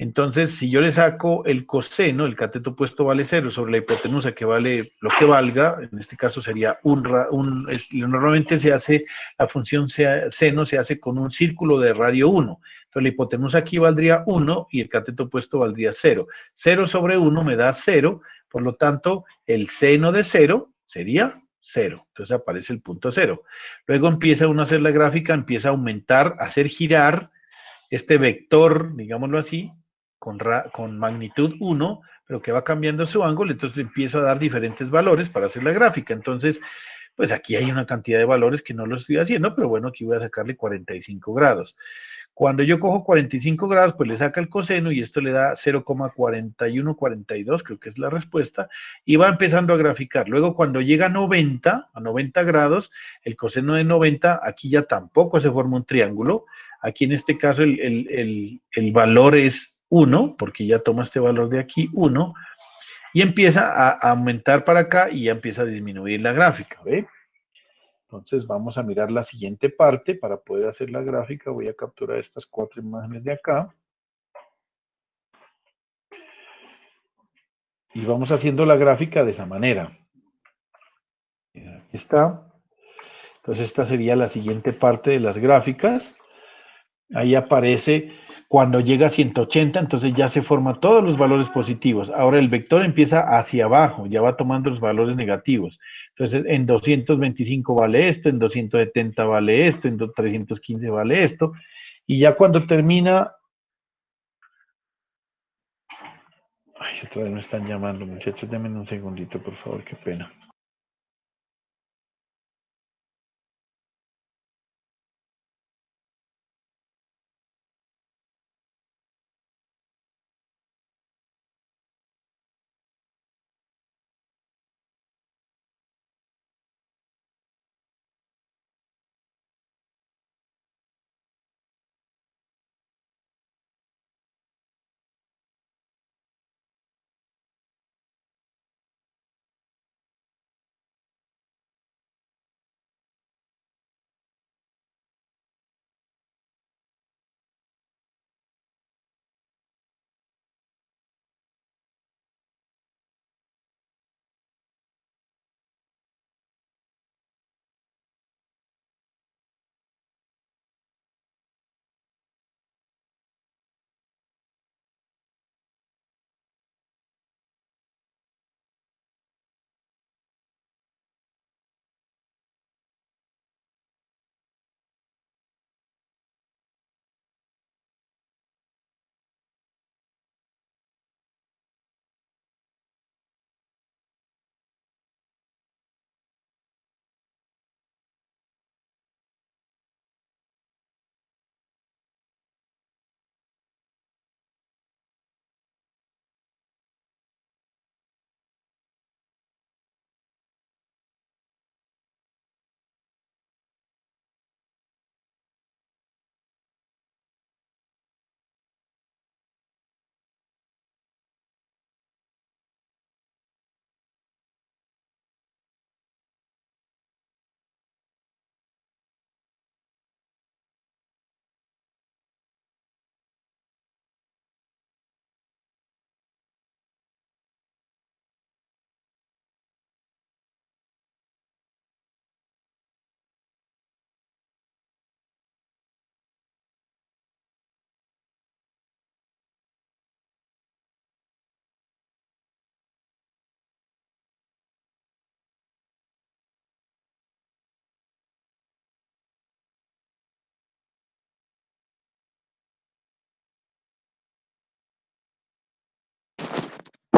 Entonces, si yo le saco el coseno, el cateto opuesto vale 0 sobre la hipotenusa que vale lo que valga, en este caso sería normalmente se hace, la función seno se hace con un círculo de radio 1. Entonces, la hipotenusa aquí valdría 1 y el cateto opuesto valdría 0. 0 sobre 1 me da 0, por lo tanto, el seno de 0 sería 0. Entonces aparece el punto 0. Luego empieza uno a hacer la gráfica, empieza a aumentar, a hacer girar este vector, digámoslo así, con magnitud 1, pero que va cambiando su ángulo, entonces le empiezo a dar diferentes valores para hacer la gráfica. Entonces, pues aquí hay una cantidad de valores que no lo estoy haciendo, pero bueno, aquí voy a sacarle 45 grados. Cuando yo cojo 45 grados, pues le saca el coseno y esto le da 0,4142, creo que es la respuesta, y va empezando a graficar. Luego cuando llega a 90 grados, el coseno de 90, aquí ya tampoco se forma un triángulo. Aquí en este caso el valor es 1, porque ya toma este valor de aquí, 1, y empieza a aumentar para acá y ya empieza a disminuir la gráfica, ¿ve? Entonces vamos a mirar la siguiente parte para poder hacer la gráfica. Voy a capturar estas 4 imágenes de acá. Y vamos haciendo la gráfica de esa manera. Aquí está. Entonces esta sería la siguiente parte de las gráficas. Ahí aparece cuando llega a 180, entonces ya se forman todos los valores positivos. Ahora el vector empieza hacia abajo, ya va tomando los valores negativos. Entonces en 225 vale esto, en 270 vale esto, en 315 vale esto. Y ya cuando termina... Ay, otra vez me están llamando, muchachos, denme un segundito, por favor, qué pena.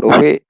Profe,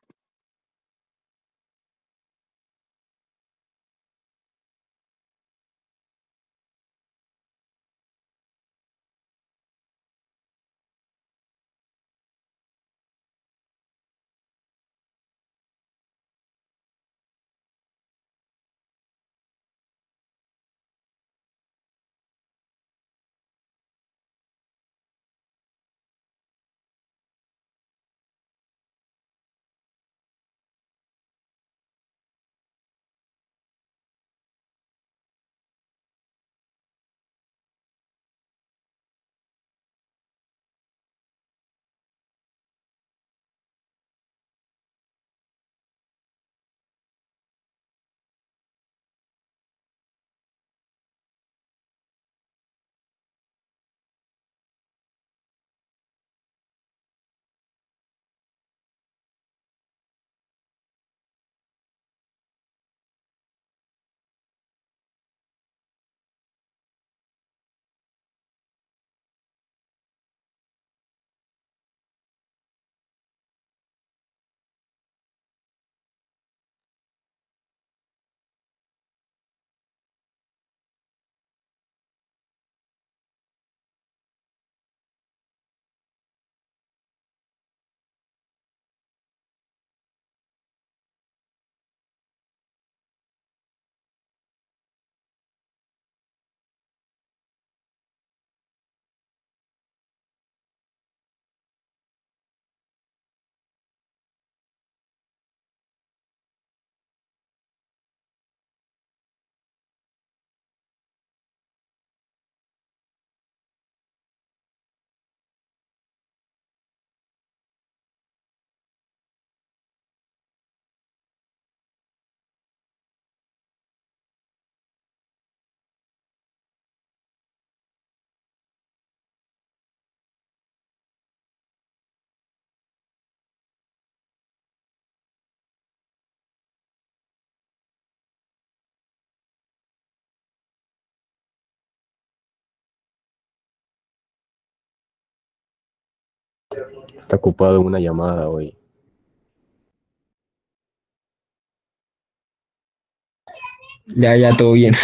Está ocupado en una llamada hoy. Ya, ya, todo bien.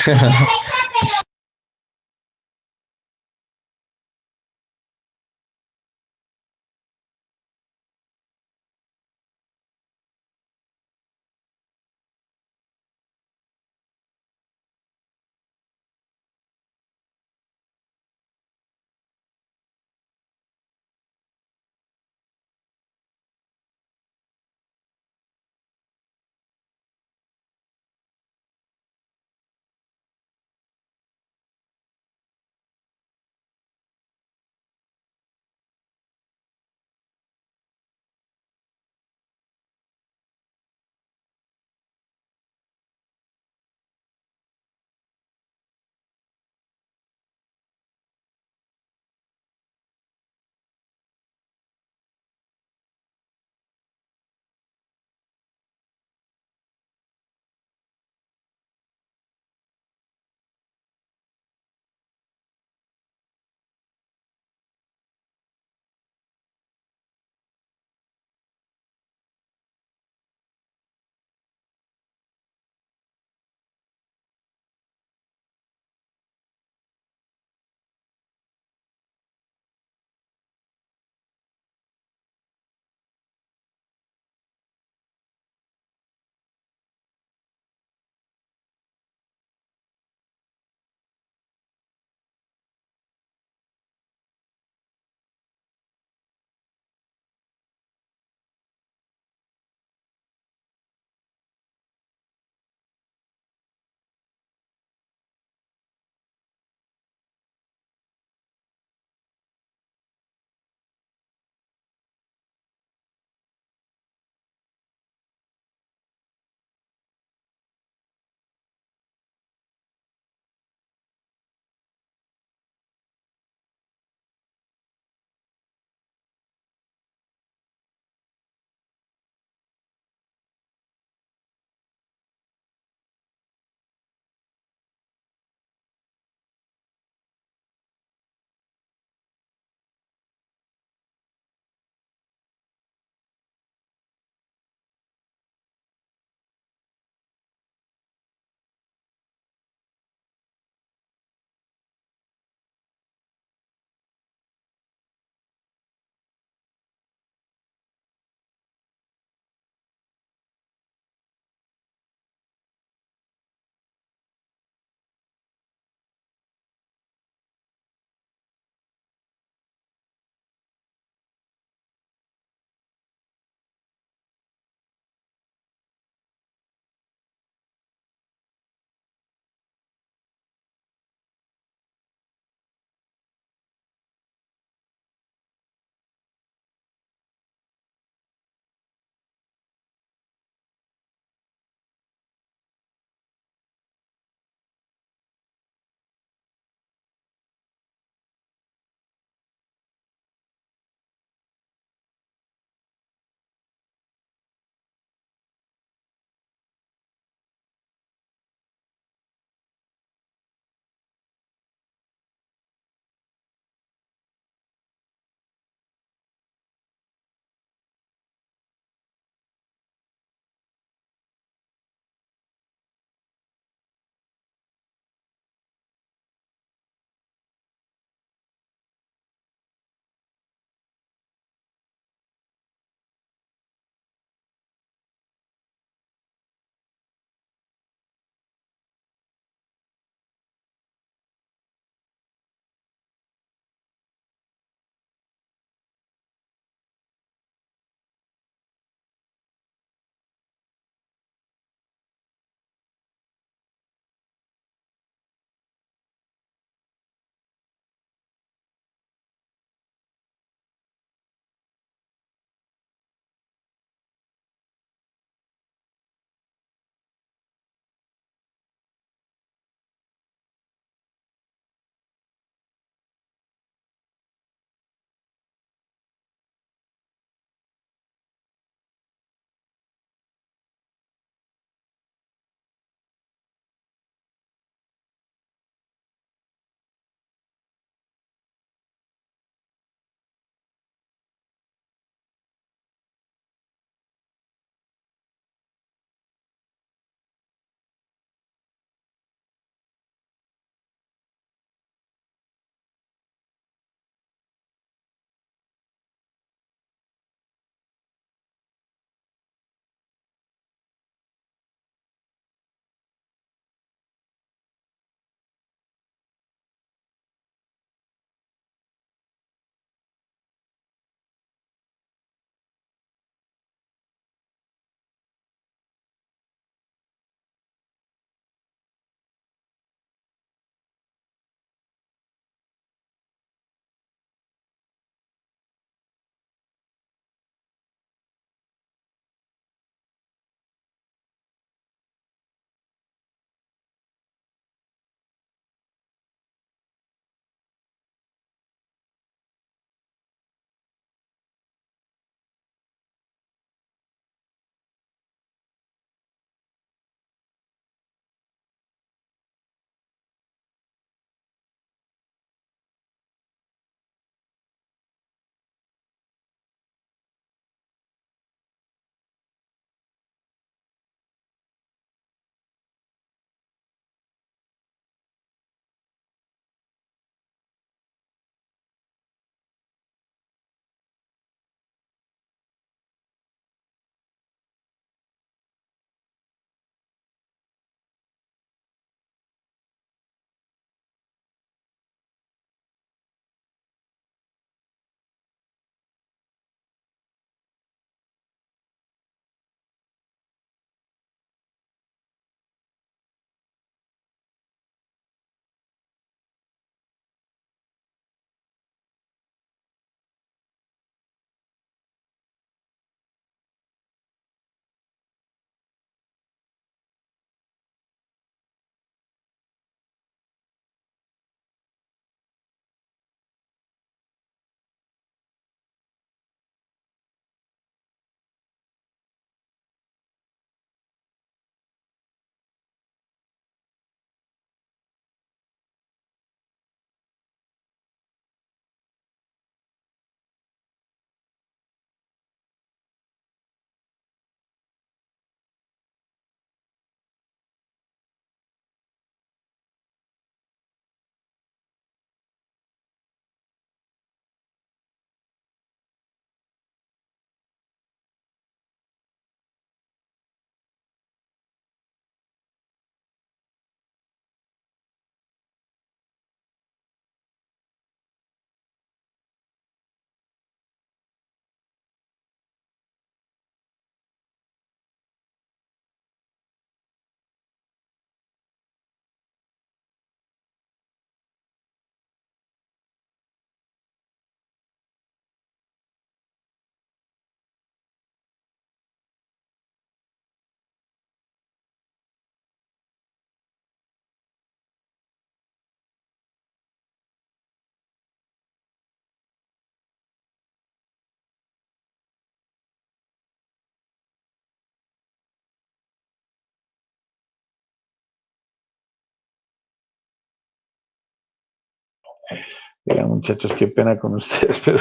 Vean, muchachos, qué pena con ustedes, pero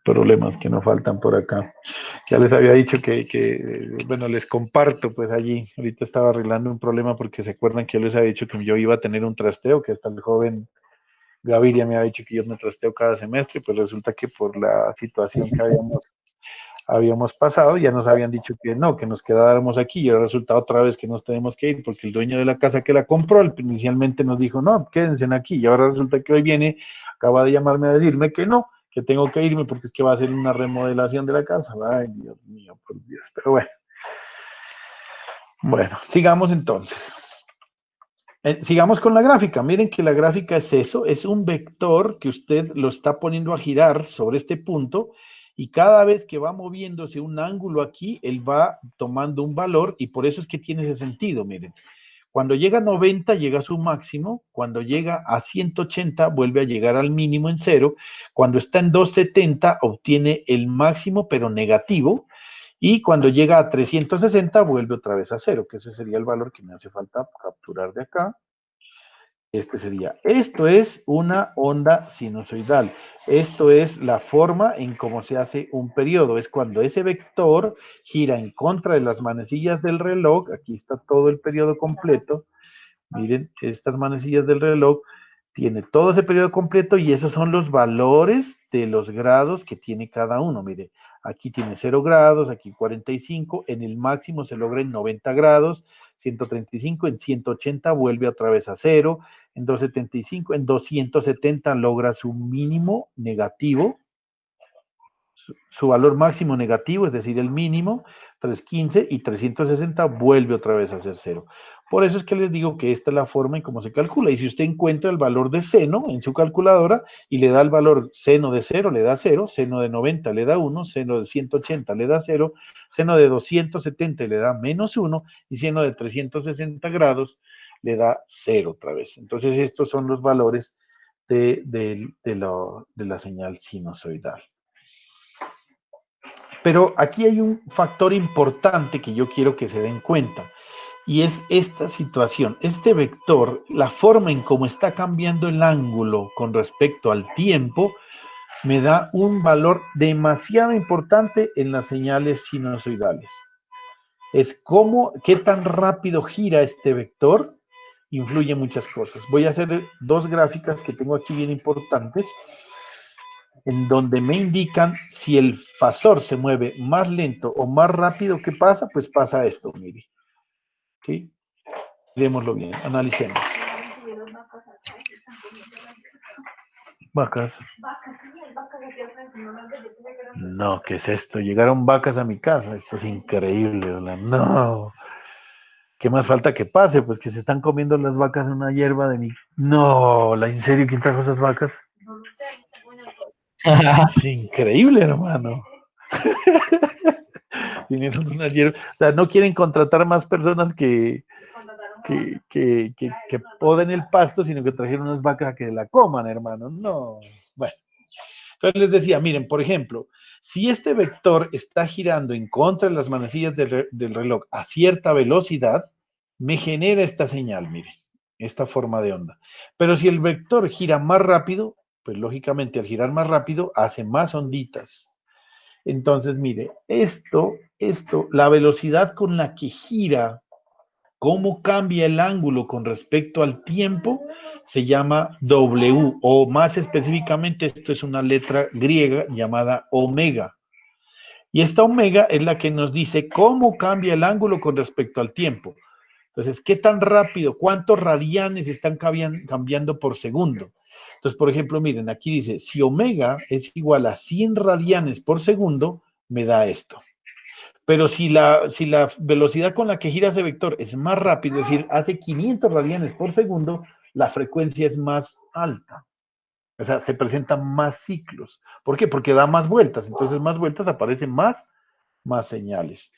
problemas que no faltan por acá. Ya les había dicho bueno, les comparto, pues allí, ahorita estaba arreglando un problema porque se acuerdan que yo les había dicho que yo iba a tener un trasteo, que hasta el joven Gaviria me había dicho que yo me trasteo cada semestre, pues resulta que por la situación que habíamos pasado, ya nos habían dicho que no, que nos quedáramos aquí, y ahora resulta otra vez que nos tenemos que ir, porque el dueño de la casa que la compró inicialmente nos dijo, no, quédense aquí, y ahora resulta que hoy viene, acaba de llamarme a decirme que no, que tengo que irme porque es que va a hacer una remodelación de la casa. Ay, Dios mío, por Dios, pero bueno. Bueno, sigamos entonces. Sigamos con la gráfica. Miren que la gráfica es eso, es un vector que usted lo está poniendo a girar sobre este punto y cada vez que va moviéndose un ángulo aquí, él va tomando un valor y por eso es que tiene ese sentido, miren. Cuando llega a 90 llega a su máximo, cuando llega a 180 vuelve a llegar al mínimo en cero, cuando está en 270 obtiene el máximo pero negativo y cuando llega a 360 vuelve otra vez a cero, que ese sería el valor que me hace falta capturar de acá. Este sería, esto es una onda sinusoidal. Esto es la forma en cómo se hace un periodo. Es cuando ese vector gira en contra de las manecillas del reloj. Aquí está todo el periodo completo. Miren, estas manecillas del reloj tiene todo ese periodo completo y esos son los valores de los grados que tiene cada uno. Mire, aquí tiene 0 grados, aquí 45, en el máximo se logra en 90 grados, 135, en 180 vuelve otra vez a 0, en 275, en 270 logra su mínimo negativo, su valor máximo negativo, es decir, el mínimo, 315 y 360 vuelve otra vez a ser 0. Por eso es que les digo que esta es la forma en cómo se calcula. Y si usted encuentra el valor de seno en su calculadora y le da el valor seno de 0, le da 0, seno de 90 le da 1, seno de 180 le da 0, seno de 270 le da menos 1 y seno de 360 grados le da 0 otra vez. Entonces estos son los valores de la señal sinusoidal. Pero aquí hay un factor importante que yo quiero que se den cuenta, y es esta situación, este vector, la forma en cómo está cambiando el ángulo con respecto al tiempo, me da un valor demasiado importante en las señales sinusoidales. Es qué tan rápido gira este vector, influye muchas cosas. Voy a hacer dos gráficas que tengo aquí bien importantes, en donde me indican si el fasor se mueve más lento o más rápido. ¿Qué pasa? Pues pasa esto, mire. ¿Sí? Vémoslo bien, analicemos. Vacas. No, ¿qué es esto? Llegaron vacas a mi casa. Esto es increíble, ¿verdad? No. ¿Qué más falta que pase? Pues que se están comiendo las vacas en una hierba de mi... No, ¿en serio quién trajo esas vacas? Es increíble, hermano. Vinieron una hierba. O sea, no quieren contratar más personas que poden el pasto, sino que trajeron unas vacas a que la coman, hermano. No. Bueno. Entonces les decía, miren, por ejemplo, si este vector está girando en contra de las manecillas del reloj a cierta velocidad, me genera esta señal, miren, esta forma de onda. Pero si el vector gira más rápido, pues lógicamente al girar más rápido hace más onditas. Entonces, mire, la velocidad con la que gira, cómo cambia el ángulo con respecto al tiempo, se llama W, o más específicamente, esto es una letra griega llamada omega. Y esta omega es la que nos dice cómo cambia el ángulo con respecto al tiempo. Entonces, ¿qué tan rápido? ¿Cuántos radianes están cambiando por segundo? Entonces, por ejemplo, miren, aquí dice, si omega es igual a 100 radianes por segundo, me da esto. Pero si la velocidad con la que gira ese vector es más rápido, es decir, hace 500 radianes por segundo, la frecuencia es más alta. O sea, se presentan más ciclos. ¿Por qué? Porque da más vueltas. Entonces, más vueltas aparecen más señales.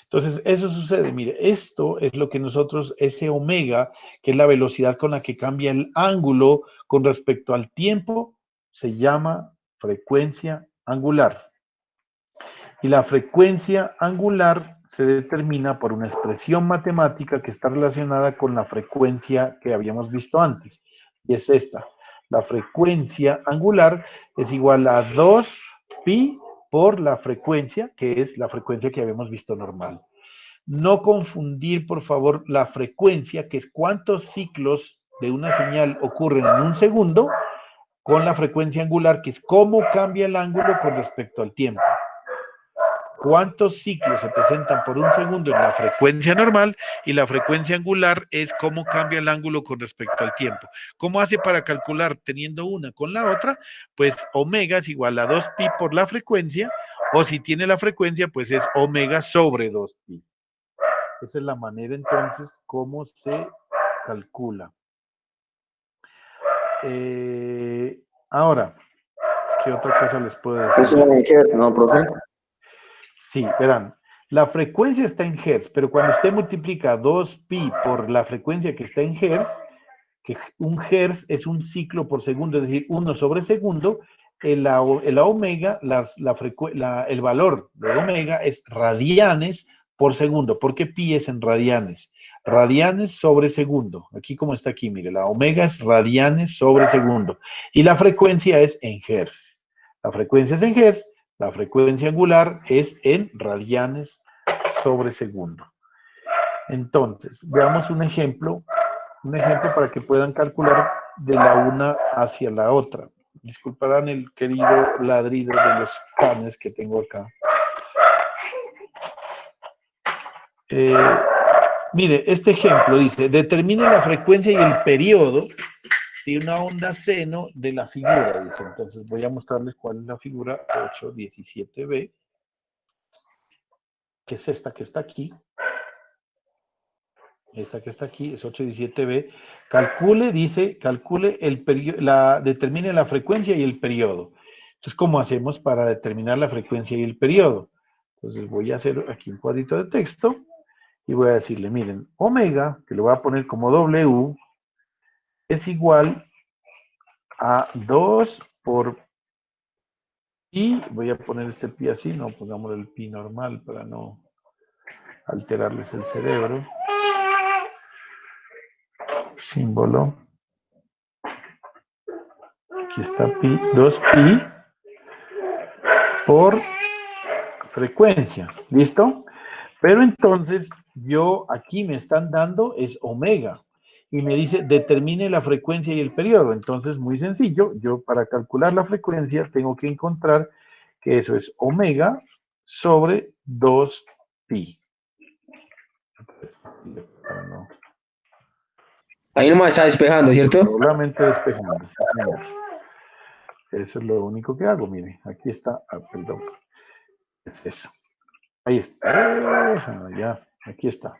Entonces, eso sucede. Mire, esto es lo que nosotros, ese omega, que es la velocidad con la que cambia el ángulo con respecto al tiempo, se llama frecuencia angular. Y la frecuencia angular se determina por una expresión matemática que está relacionada con la frecuencia que habíamos visto antes. Y es esta. la frecuencia angular es igual a 2pi por la frecuencia, que es la frecuencia que habíamos visto normal. No confundir, por favor, la frecuencia, que es cuántos ciclos de una señal ocurren en un segundo, con la frecuencia angular, que es cómo cambia el ángulo con respecto al tiempo. Cuántos ciclos se presentan por un segundo en la frecuencia normal y la frecuencia angular es cómo cambia el ángulo con respecto al tiempo. ¿Cómo hace para calcular teniendo una con la otra? Pues omega es igual a 2pi por la frecuencia, o si tiene la frecuencia, pues es omega sobre 2pi. Esa es la manera entonces cómo se calcula. Ahora, ¿qué otra cosa les puedo decir? Eso en hertz, ¿no, profe? Sí, verán, la frecuencia está en hertz, pero cuando usted multiplica 2pi por la frecuencia que está en hertz, que un hertz es un ciclo por segundo, es decir, 1 sobre segundo, el omega, el valor de omega es radianes por segundo, porque pi es en radianes. Radianes sobre segundo. Aquí como está aquí, mire, la omega es radianes sobre segundo. Y la frecuencia es en hertz. La frecuencia es en hertz, la frecuencia angular es en radianes sobre segundo. Entonces, veamos un ejemplo para que puedan calcular de la una hacia la otra. Disculparán el querido ladrido de los canes que tengo acá. Mire, este ejemplo dice, determine la frecuencia y el periodo de una onda seno de la figura, dice. Entonces voy a mostrarles cuál es la figura 817b, que es esta que está aquí. Esta que está aquí es 817b. Calcule, dice, calcule el periodo, determine la frecuencia y el periodo. Entonces, ¿cómo hacemos para determinar la frecuencia y el periodo? Entonces voy a hacer aquí un cuadrito de texto y voy a decirle, miren, omega, que le voy a poner como W, es igual a 2 por pi. Voy a poner este pi así, no pongamos el pi normal para no alterarles el cerebro. Símbolo. Aquí está pi, 2pi por frecuencia, ¿listo? Pero entonces yo aquí me están dando es omega y me dice determine la frecuencia y el periodo. Entonces muy sencillo, yo para calcular la frecuencia tengo que encontrar que eso es omega sobre 2pi. Ahí nomás está despejando, ¿cierto? Solamente despejando, sí, señor. Eso es lo único que hago, mire, aquí está, perdón, es eso. Ahí está, ya, aquí está.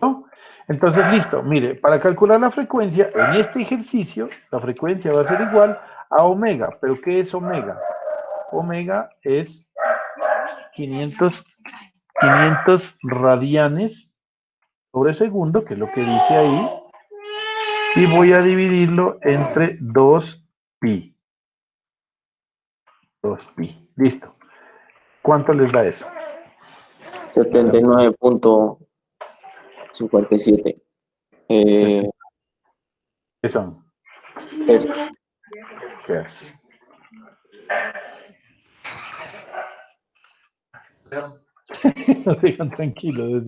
¿No? Entonces, listo, mire, para calcular la frecuencia, en este ejercicio, la frecuencia va a ser igual a omega. ¿Pero qué es omega? Omega es 500 radianes sobre segundo, que es lo que dice ahí, y voy a dividirlo entre 2pi. 2pi, listo. ¿Cuánto les da eso? 79.57. ¿Qué son? Hertz. Hertz. No dejan tranquilo.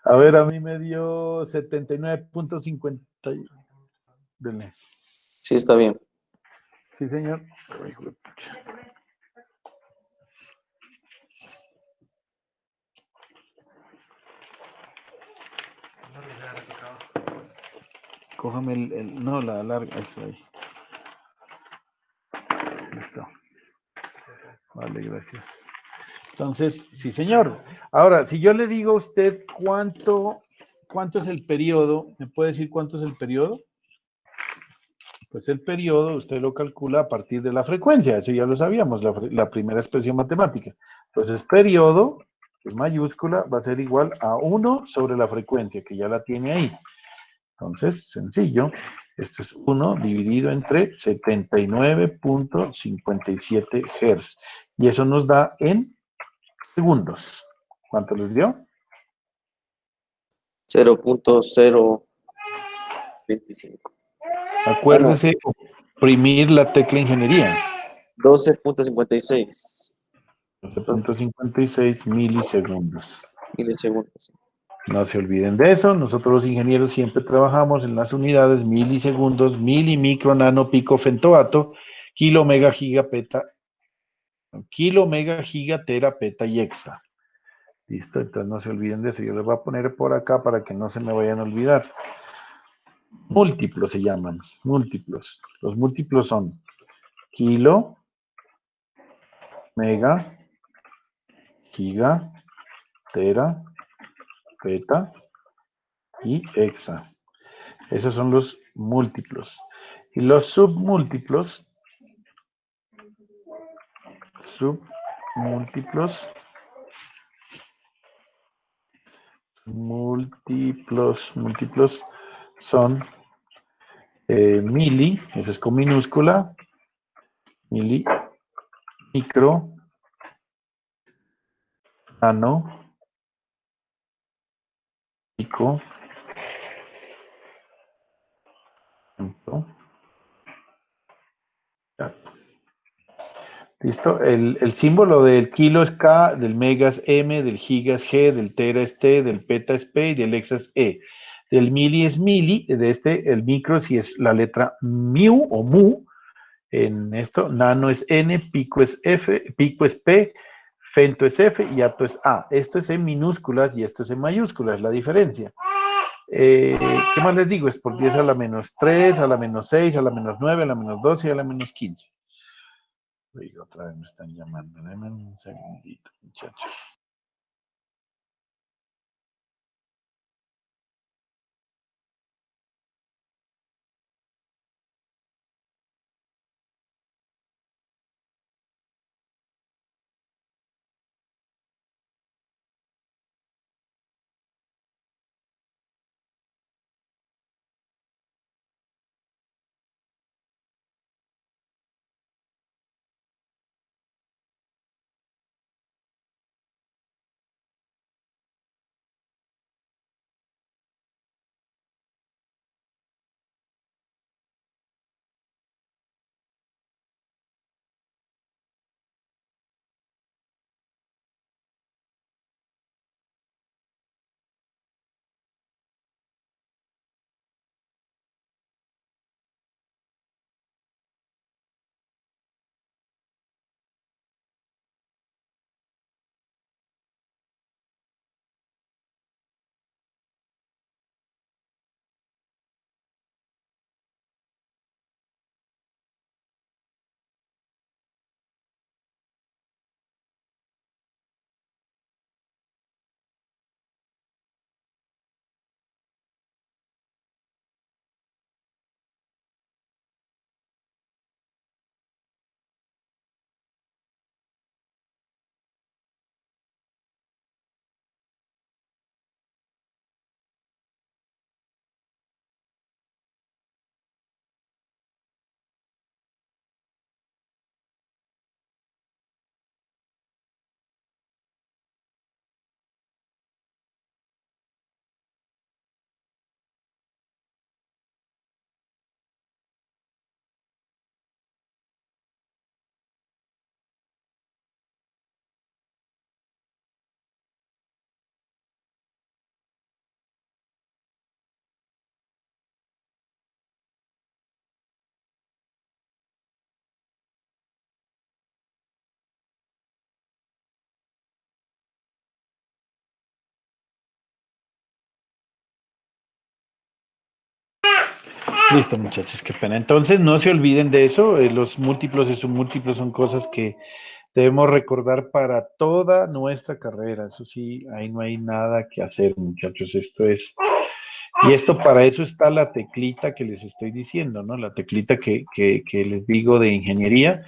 A ver, a mí me dio 79.50. Denle. Sí, está bien. Sí, señor. Cójame no, la larga, eso ahí. Listo. Vale, gracias. Entonces, sí, señor. Ahora, si yo le digo a usted cuánto es el periodo, ¿me puede decir cuánto es el periodo? Pues el periodo usted lo calcula a partir de la frecuencia, eso ya lo sabíamos, la primera expresión matemática. Entonces, periodo, que es mayúscula, va a ser igual a 1 sobre la frecuencia, que ya la tiene ahí. Entonces, sencillo, esto es 1 dividido entre 79.57 Hz. Y eso nos da en segundos. ¿Cuánto les dio? 0.025. Acuérdese oprimir la tecla ingeniería. 12.56 12.56 milisegundos. milisegundos. No se olviden de eso. Nosotros los ingenieros siempre trabajamos en las unidades milisegundos, mili, micro, nano, pico, femtoato, kilo, mega, giga, peta, kilo, mega, giga, tera, peta y hexa. Listo, entonces no se olviden de eso. Yo les voy a poner por acá para que no se me vayan a olvidar. Múltiplos se llaman, múltiplos. Los múltiplos son kilo, mega, giga, tera, peta y hexa. Esos son los múltiplos. Y los submúltiplos son mili, eso es con minúscula, mili, micro, nano, pico, femto, ¿listo? El símbolo del kilo es K, del mega es M, del giga es G, del tera es T, del peta es P y del hexa es E. Del mili es mili, de el micro si es la letra mu o mu, en esto, nano es N, pico es F, pico es P, femto es F y ato es A. Esto es en minúsculas y esto es en mayúsculas, la diferencia. ¿Qué más les digo? Es por 10 a la menos 3, a la menos 6, a la menos 9, a la menos 12 y a la menos 15. Oiga, otra vez me están llamando. Denme un segundito, muchachos. Listo, muchachos, qué pena. Entonces, no se olviden de eso. Los múltiplos y submúltiplos son cosas que debemos recordar para toda nuestra carrera. Eso sí, ahí no hay nada que hacer, muchachos. Y esto para eso está la teclita que les estoy diciendo, ¿no? La teclita que les digo de ingeniería.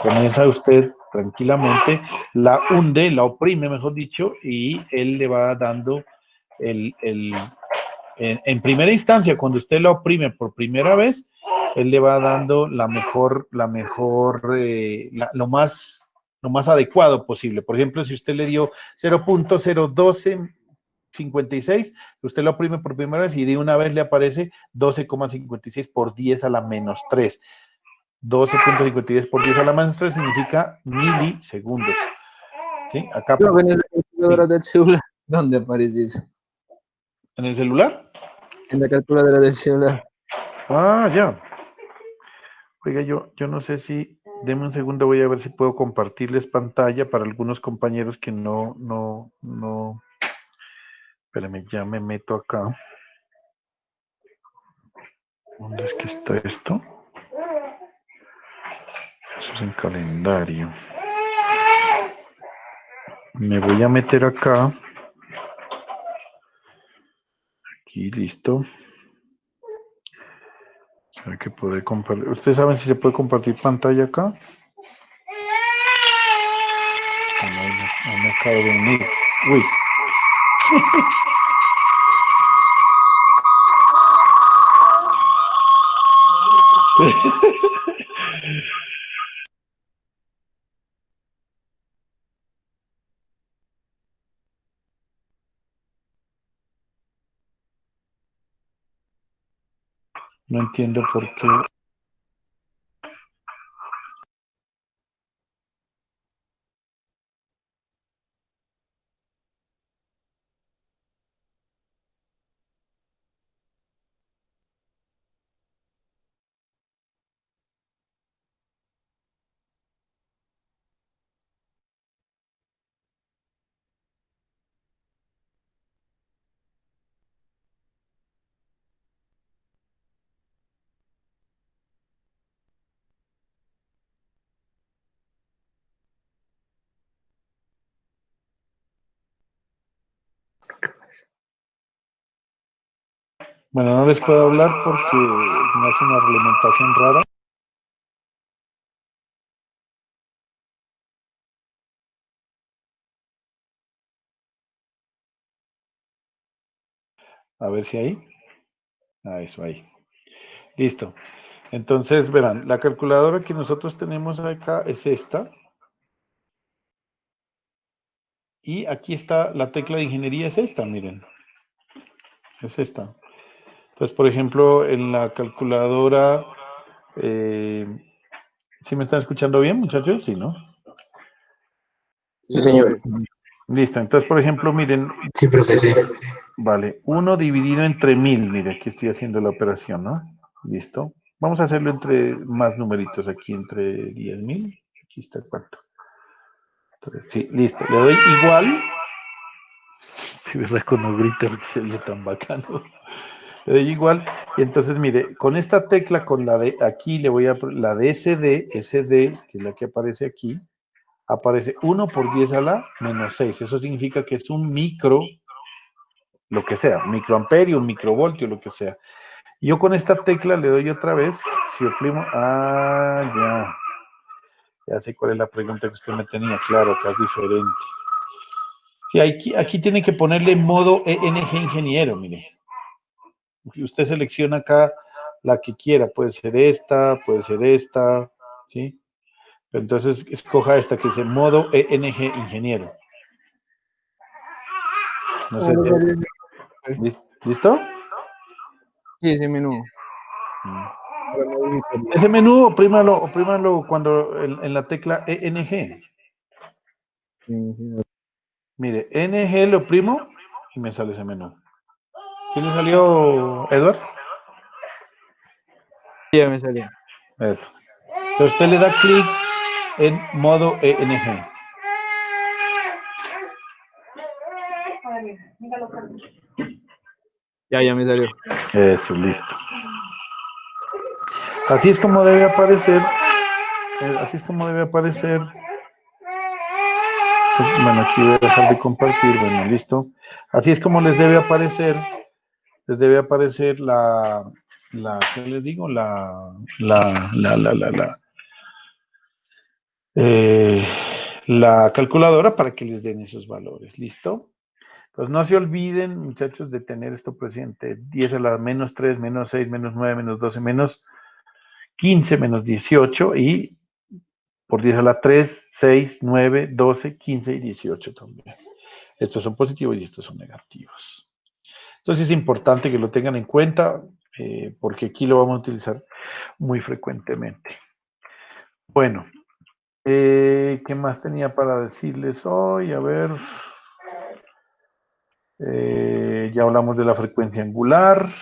Comienza usted tranquilamente, la hunde, la oprime, mejor dicho, y él le va dando en primera instancia, cuando usted la oprime por primera vez, él le va dando lo más adecuado posible. Por ejemplo, si usted le dio 0.012 56, usted lo oprime por primera vez y de una vez le aparece 12,56 por 10 a la menos 3. 12,56 por 10 a la menos 3 significa milisegundos. ¿Sí? Acá. Creo que en la calculadora del celular. ¿Dónde aparece eso? ¿En el celular? En la calculadora del celular. Ah, ya. Oiga, yo no sé si, deme un segundo, voy a ver si puedo compartirles pantalla para algunos compañeros que no, espérame, ya me meto acá. ¿Dónde es que está esto? Eso es en calendario. Me voy a meter acá. Aquí, listo. ¿Será que puede compartir? ¿Ustedes saben si se puede compartir pantalla acá? No me acabo de unir. Uy. No entiendo por qué. Bueno, no les puedo hablar porque me hace una reglamentación rara. A ver si ahí. Ah, eso ahí. Listo. Entonces, verán, la calculadora que nosotros tenemos acá es esta. Y aquí está la tecla de ingeniería, es esta, miren. Es esta. Entonces, por ejemplo, en la calculadora, ¿sí me están escuchando bien, muchachos? Sí, ¿no? Sí, señor. Listo. Entonces, por ejemplo, miren, Sí, profe, sí. vale, 1 dividido entre 1000, mire, aquí estoy haciendo la operación, ¿no? Listo. Vamos a hacerlo entre más numeritos aquí, entre 10.000. Aquí está cuánto. Sí, listo. Le doy igual. Si ves con grita porque se oye tan bacano. Le doy igual. Y entonces, mire, con esta tecla, con la de aquí, le voy a la de SD, que es la que aparece aquí, aparece 1 por 10 a la menos 6. Eso significa que es un micro, lo que sea, microamperio, un microvoltio, lo que sea. Y yo con esta tecla le doy otra vez, si oprimo, ya sé cuál es la pregunta que usted me tenía, claro, que es diferente. Sí, aquí tiene que ponerle modo ENG ingeniero, mire. Usted selecciona acá la que quiera, puede ser esta, ¿sí? Entonces escoja esta que dice modo ENG ingeniero. No sé, ¿listo? Sí, ese menú. Ese menú, oprímalo cuando en la tecla ENG. Mire, NG lo oprimo y me sale ese menú. ¿Qué le salió, Edward? Ya me salió. Eso. Entonces usted le da clic en modo ENG. Ya me salió. Eso, listo. Así es como debe aparecer. Así es como debe aparecer. Bueno, aquí voy a dejar de compartir. Bueno, listo. Así es como les debe aparecer. Les debe aparecer ¿qué les digo? La calculadora para que les den esos valores. ¿Listo? Pues no se olviden, muchachos, de tener esto presente. 10 a la menos 3, menos 6, menos 9, menos 12, menos 15, menos 18 y por 10 a la 3, 6, 9, 12, 15 y 18 también. Estos son positivos y estos son negativos. Entonces es importante que lo tengan en cuenta porque aquí lo vamos a utilizar muy frecuentemente. Bueno, ¿qué más tenía para decirles hoy? A ver, ya hablamos de la frecuencia angular.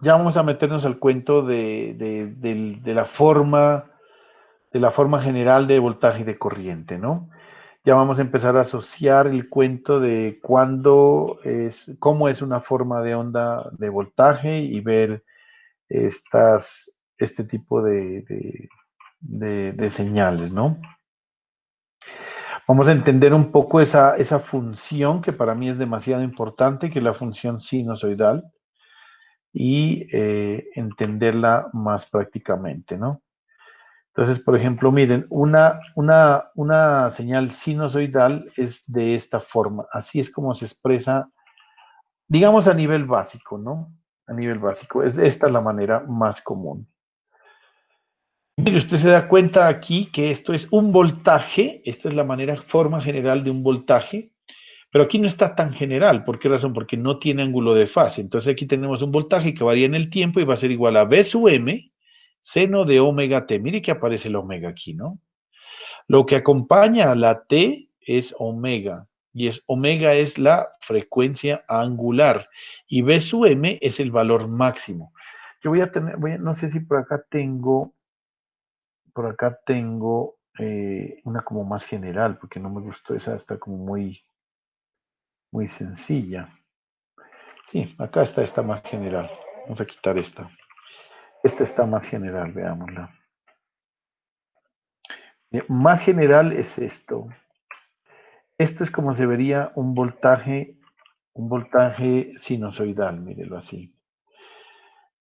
Ya vamos a meternos al cuento de la forma general de voltaje y de corriente, ¿no? Ya vamos a empezar a asociar el cuento de cómo es una forma de onda de voltaje y ver este tipo de señales, ¿no? Vamos a entender un poco esa función que para mí es demasiado importante, que es la función sinusoidal, y entenderla más prácticamente, ¿no? Entonces, por ejemplo, miren, una señal sinusoidal es de esta forma. Así es como se expresa, digamos, a nivel básico, ¿no? A nivel básico. Esta es la manera más común. Mire, usted se da cuenta aquí que esto es un voltaje. Esta es la forma general de un voltaje. Pero aquí no está tan general. ¿Por qué razón? Porque no tiene ángulo de fase. Entonces aquí tenemos un voltaje que varía en el tiempo y va a ser igual a B sub M, seno de omega t. Mire que aparece el omega aquí, ¿no? Lo que acompaña a la t es omega. Y omega es la frecuencia angular. Y B sub M es el valor máximo. Yo voy a tener, no sé si por acá tengo una como más general, porque no me gustó esa, está como muy sencilla. Sí, acá está esta más general. Vamos a quitar esta. Esta está más general, veámosla. Más general es esto. Esto es como se vería un voltaje sinusoidal, mírelo así.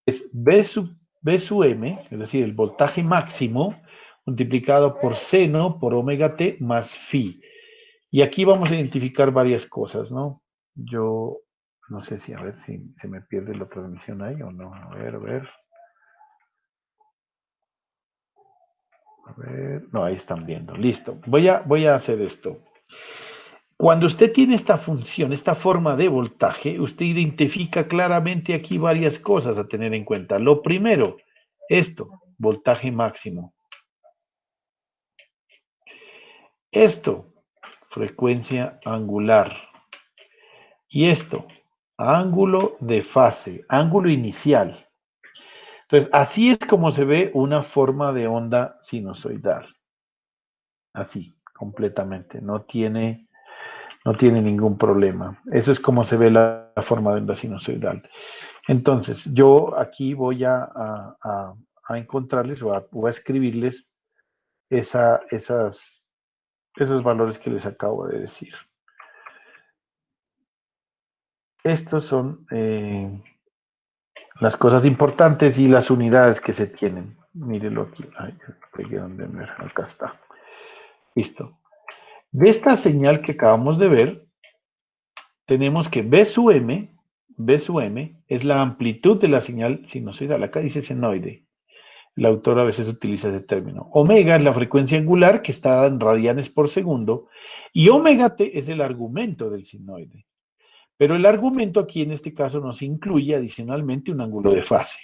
Es B sub M, es decir, el voltaje máximo, multiplicado por seno por omega t más phi. Y aquí vamos a identificar varias cosas, ¿no? Yo no sé si, a ver si se me pierde la transmisión ahí o no. A ver, a ver. A ver, no, ahí están viendo. Listo. Voy a hacer esto. Cuando usted tiene esta función, esta forma de voltaje, usted identifica claramente aquí varias cosas a tener en cuenta. Lo primero, esto, voltaje máximo. Esto, frecuencia angular. Y esto, ángulo de fase, ángulo inicial. Entonces, así es como se ve una forma de onda sinusoidal. Así, completamente. No tiene ningún problema. Eso es como se ve la forma de onda sinusoidal. Entonces, yo aquí voy a encontrarles o voy a escribirles esos valores que les acabo de decir. Estos son las cosas importantes y las unidades que se tienen. Mírenlo aquí. Ay, acá está. Listo. De esta señal que acabamos de ver, tenemos que B sub M es la amplitud de la señal sinusoidal. Acá dice senoide. El autor a veces utiliza ese término. Omega es la frecuencia angular que está en radianes por segundo y omega t es el argumento del sinoide. Pero el argumento aquí en este caso nos incluye adicionalmente un ángulo de fase,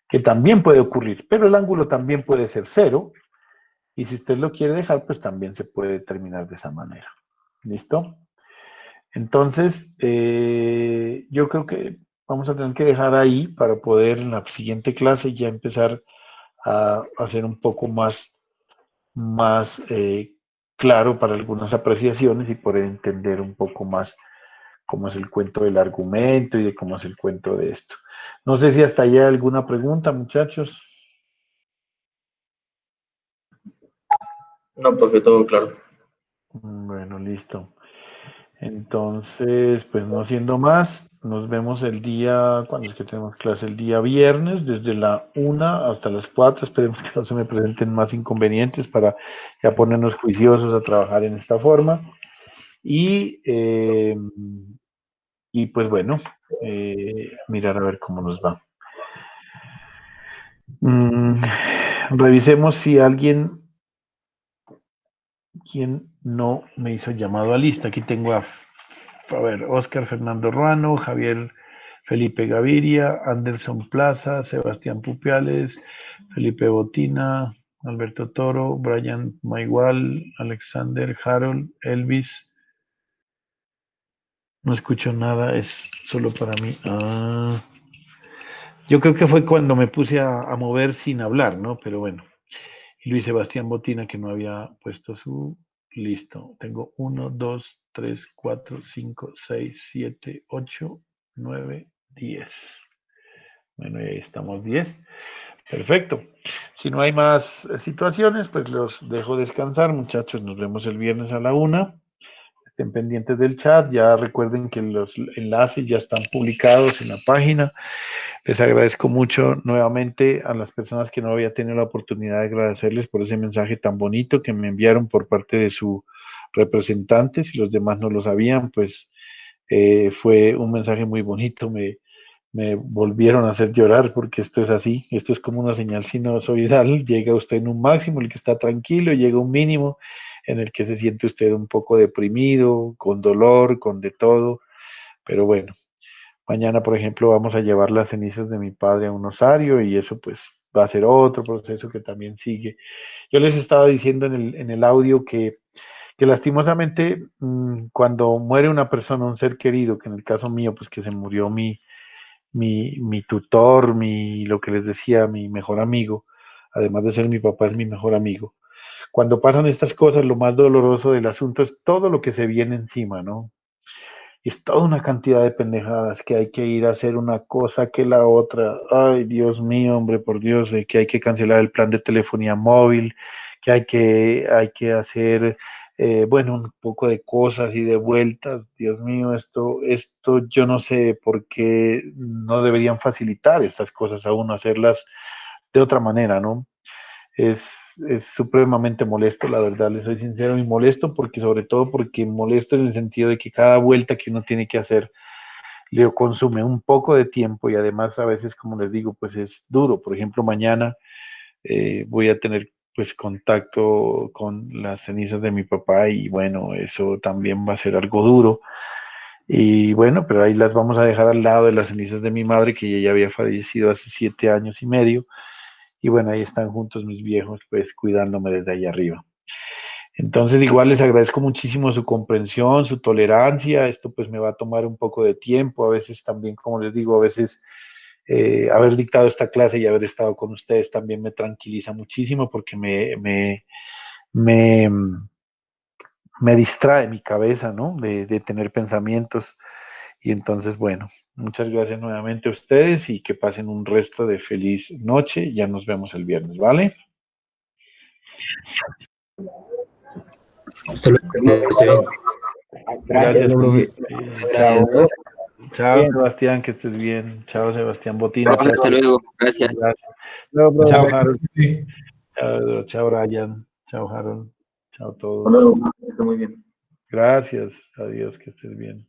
que también puede ocurrir, pero el ángulo también puede ser cero y si usted lo quiere dejar, pues también se puede determinar de esa manera. ¿Listo? Entonces, yo creo que vamos a tener que dejar ahí para poder en la siguiente clase ya empezar a hacer un poco más claro para algunas apreciaciones y poder entender un poco más cómo es el cuento del argumento y de cómo es el cuento de esto. No sé si hasta allá hay alguna pregunta, muchachos. No, profe, todo claro. Bueno, listo. Entonces, pues no siendo más, nos vemos el día, ¿cuándo es que tenemos clase? El día viernes, desde la 1 hasta las 4. Esperemos que no se me presenten más inconvenientes para ya ponernos juiciosos a trabajar en esta forma. Y pues bueno, mirar a ver cómo nos va. Revisemos si alguien, no me hizo llamado a lista. Aquí tengo a ver, Oscar Fernando Ruano, Javier Felipe Gaviria, Anderson Plaza, Sebastián Pupiales, Felipe Botina, Alberto Toro, Brian Maigual, Alexander Harold, Elvis. No escucho nada, es solo para mí. Ah, yo creo que fue cuando me puse a mover sin hablar, ¿no? Pero bueno. Y Luis Sebastián Botina, que no había puesto su listo. Tengo 1, 2, 3, 4, 5, 6, 7, 8, 9, 10. Bueno, y ahí estamos 10. Perfecto. Si no hay más situaciones, pues los dejo descansar, muchachos. Nos vemos el viernes a la 1. Estén pendientes del chat. Ya recuerden que los enlaces ya están publicados en la página. Les agradezco mucho nuevamente a las personas que no había tenido la oportunidad de agradecerles por ese mensaje tan bonito que me enviaron por parte de su representante. Si los demás no lo sabían, pues fue un mensaje muy bonito. Me volvieron a hacer llorar porque esto es así. Esto es como una señal sinusoidal. Llega usted en un máximo, el que está tranquilo, llega un mínimo en el que se siente usted un poco deprimido, con dolor, con de todo. Pero bueno. Mañana, por ejemplo, vamos a llevar las cenizas de mi padre a un osario y eso pues va a ser otro proceso que también sigue. Yo les estaba diciendo en el audio que lastimosamente cuando muere una persona, un ser querido, que en el caso mío, pues que se murió mi tutor, lo que les decía, mi mejor amigo, además de ser mi papá, es mi mejor amigo. Cuando pasan estas cosas, lo más doloroso del asunto es todo lo que se viene encima, ¿no? Es toda una cantidad de pendejadas que hay que ir a hacer una cosa que la otra. Ay, Dios mío, hombre, por Dios, de que hay que cancelar el plan de telefonía móvil, que hay que hacer, bueno, un poco de cosas y de vueltas. Dios mío, esto yo no sé por qué no deberían facilitar estas cosas a uno, hacerlas de otra manera, ¿no? Es supremamente molesto, la verdad, les soy sincero, y molesto porque sobre todo porque molesto en el sentido de que cada vuelta que uno tiene que hacer le consume un poco de tiempo y además a veces, como les digo, pues es duro. Por ejemplo, mañana voy a tener pues contacto con las cenizas de mi papá y bueno, eso también va a ser algo duro. Y bueno, pero ahí las vamos a dejar al lado de las cenizas de mi madre, que ella ya había fallecido hace 7 años y medio. Y bueno, ahí están juntos mis viejos, pues cuidándome desde ahí arriba. Entonces, igual les agradezco muchísimo su comprensión, su tolerancia. Esto pues me va a tomar un poco de tiempo. A veces también, como les digo, a veces haber dictado esta clase y haber estado con ustedes también me tranquiliza muchísimo porque me, me distrae mi cabeza, ¿no? De tener pensamientos. Y entonces, bueno, muchas gracias nuevamente a ustedes y que pasen un resto de feliz noche. Ya nos vemos el viernes, ¿vale? Hasta luego, que esté bien. Gracias, profe. chao. Bueno, Chao, Bien. Sebastián, que estés bien. Chao, Sebastián Botina. Profe, hasta luego. Gracias. Gracias. No, profe. Chao, Harold. Chao, Ryan. Chao, Harold. Chao, Hasta todos. luego, que esté muy bien. Gracias. Adiós, que estés bien.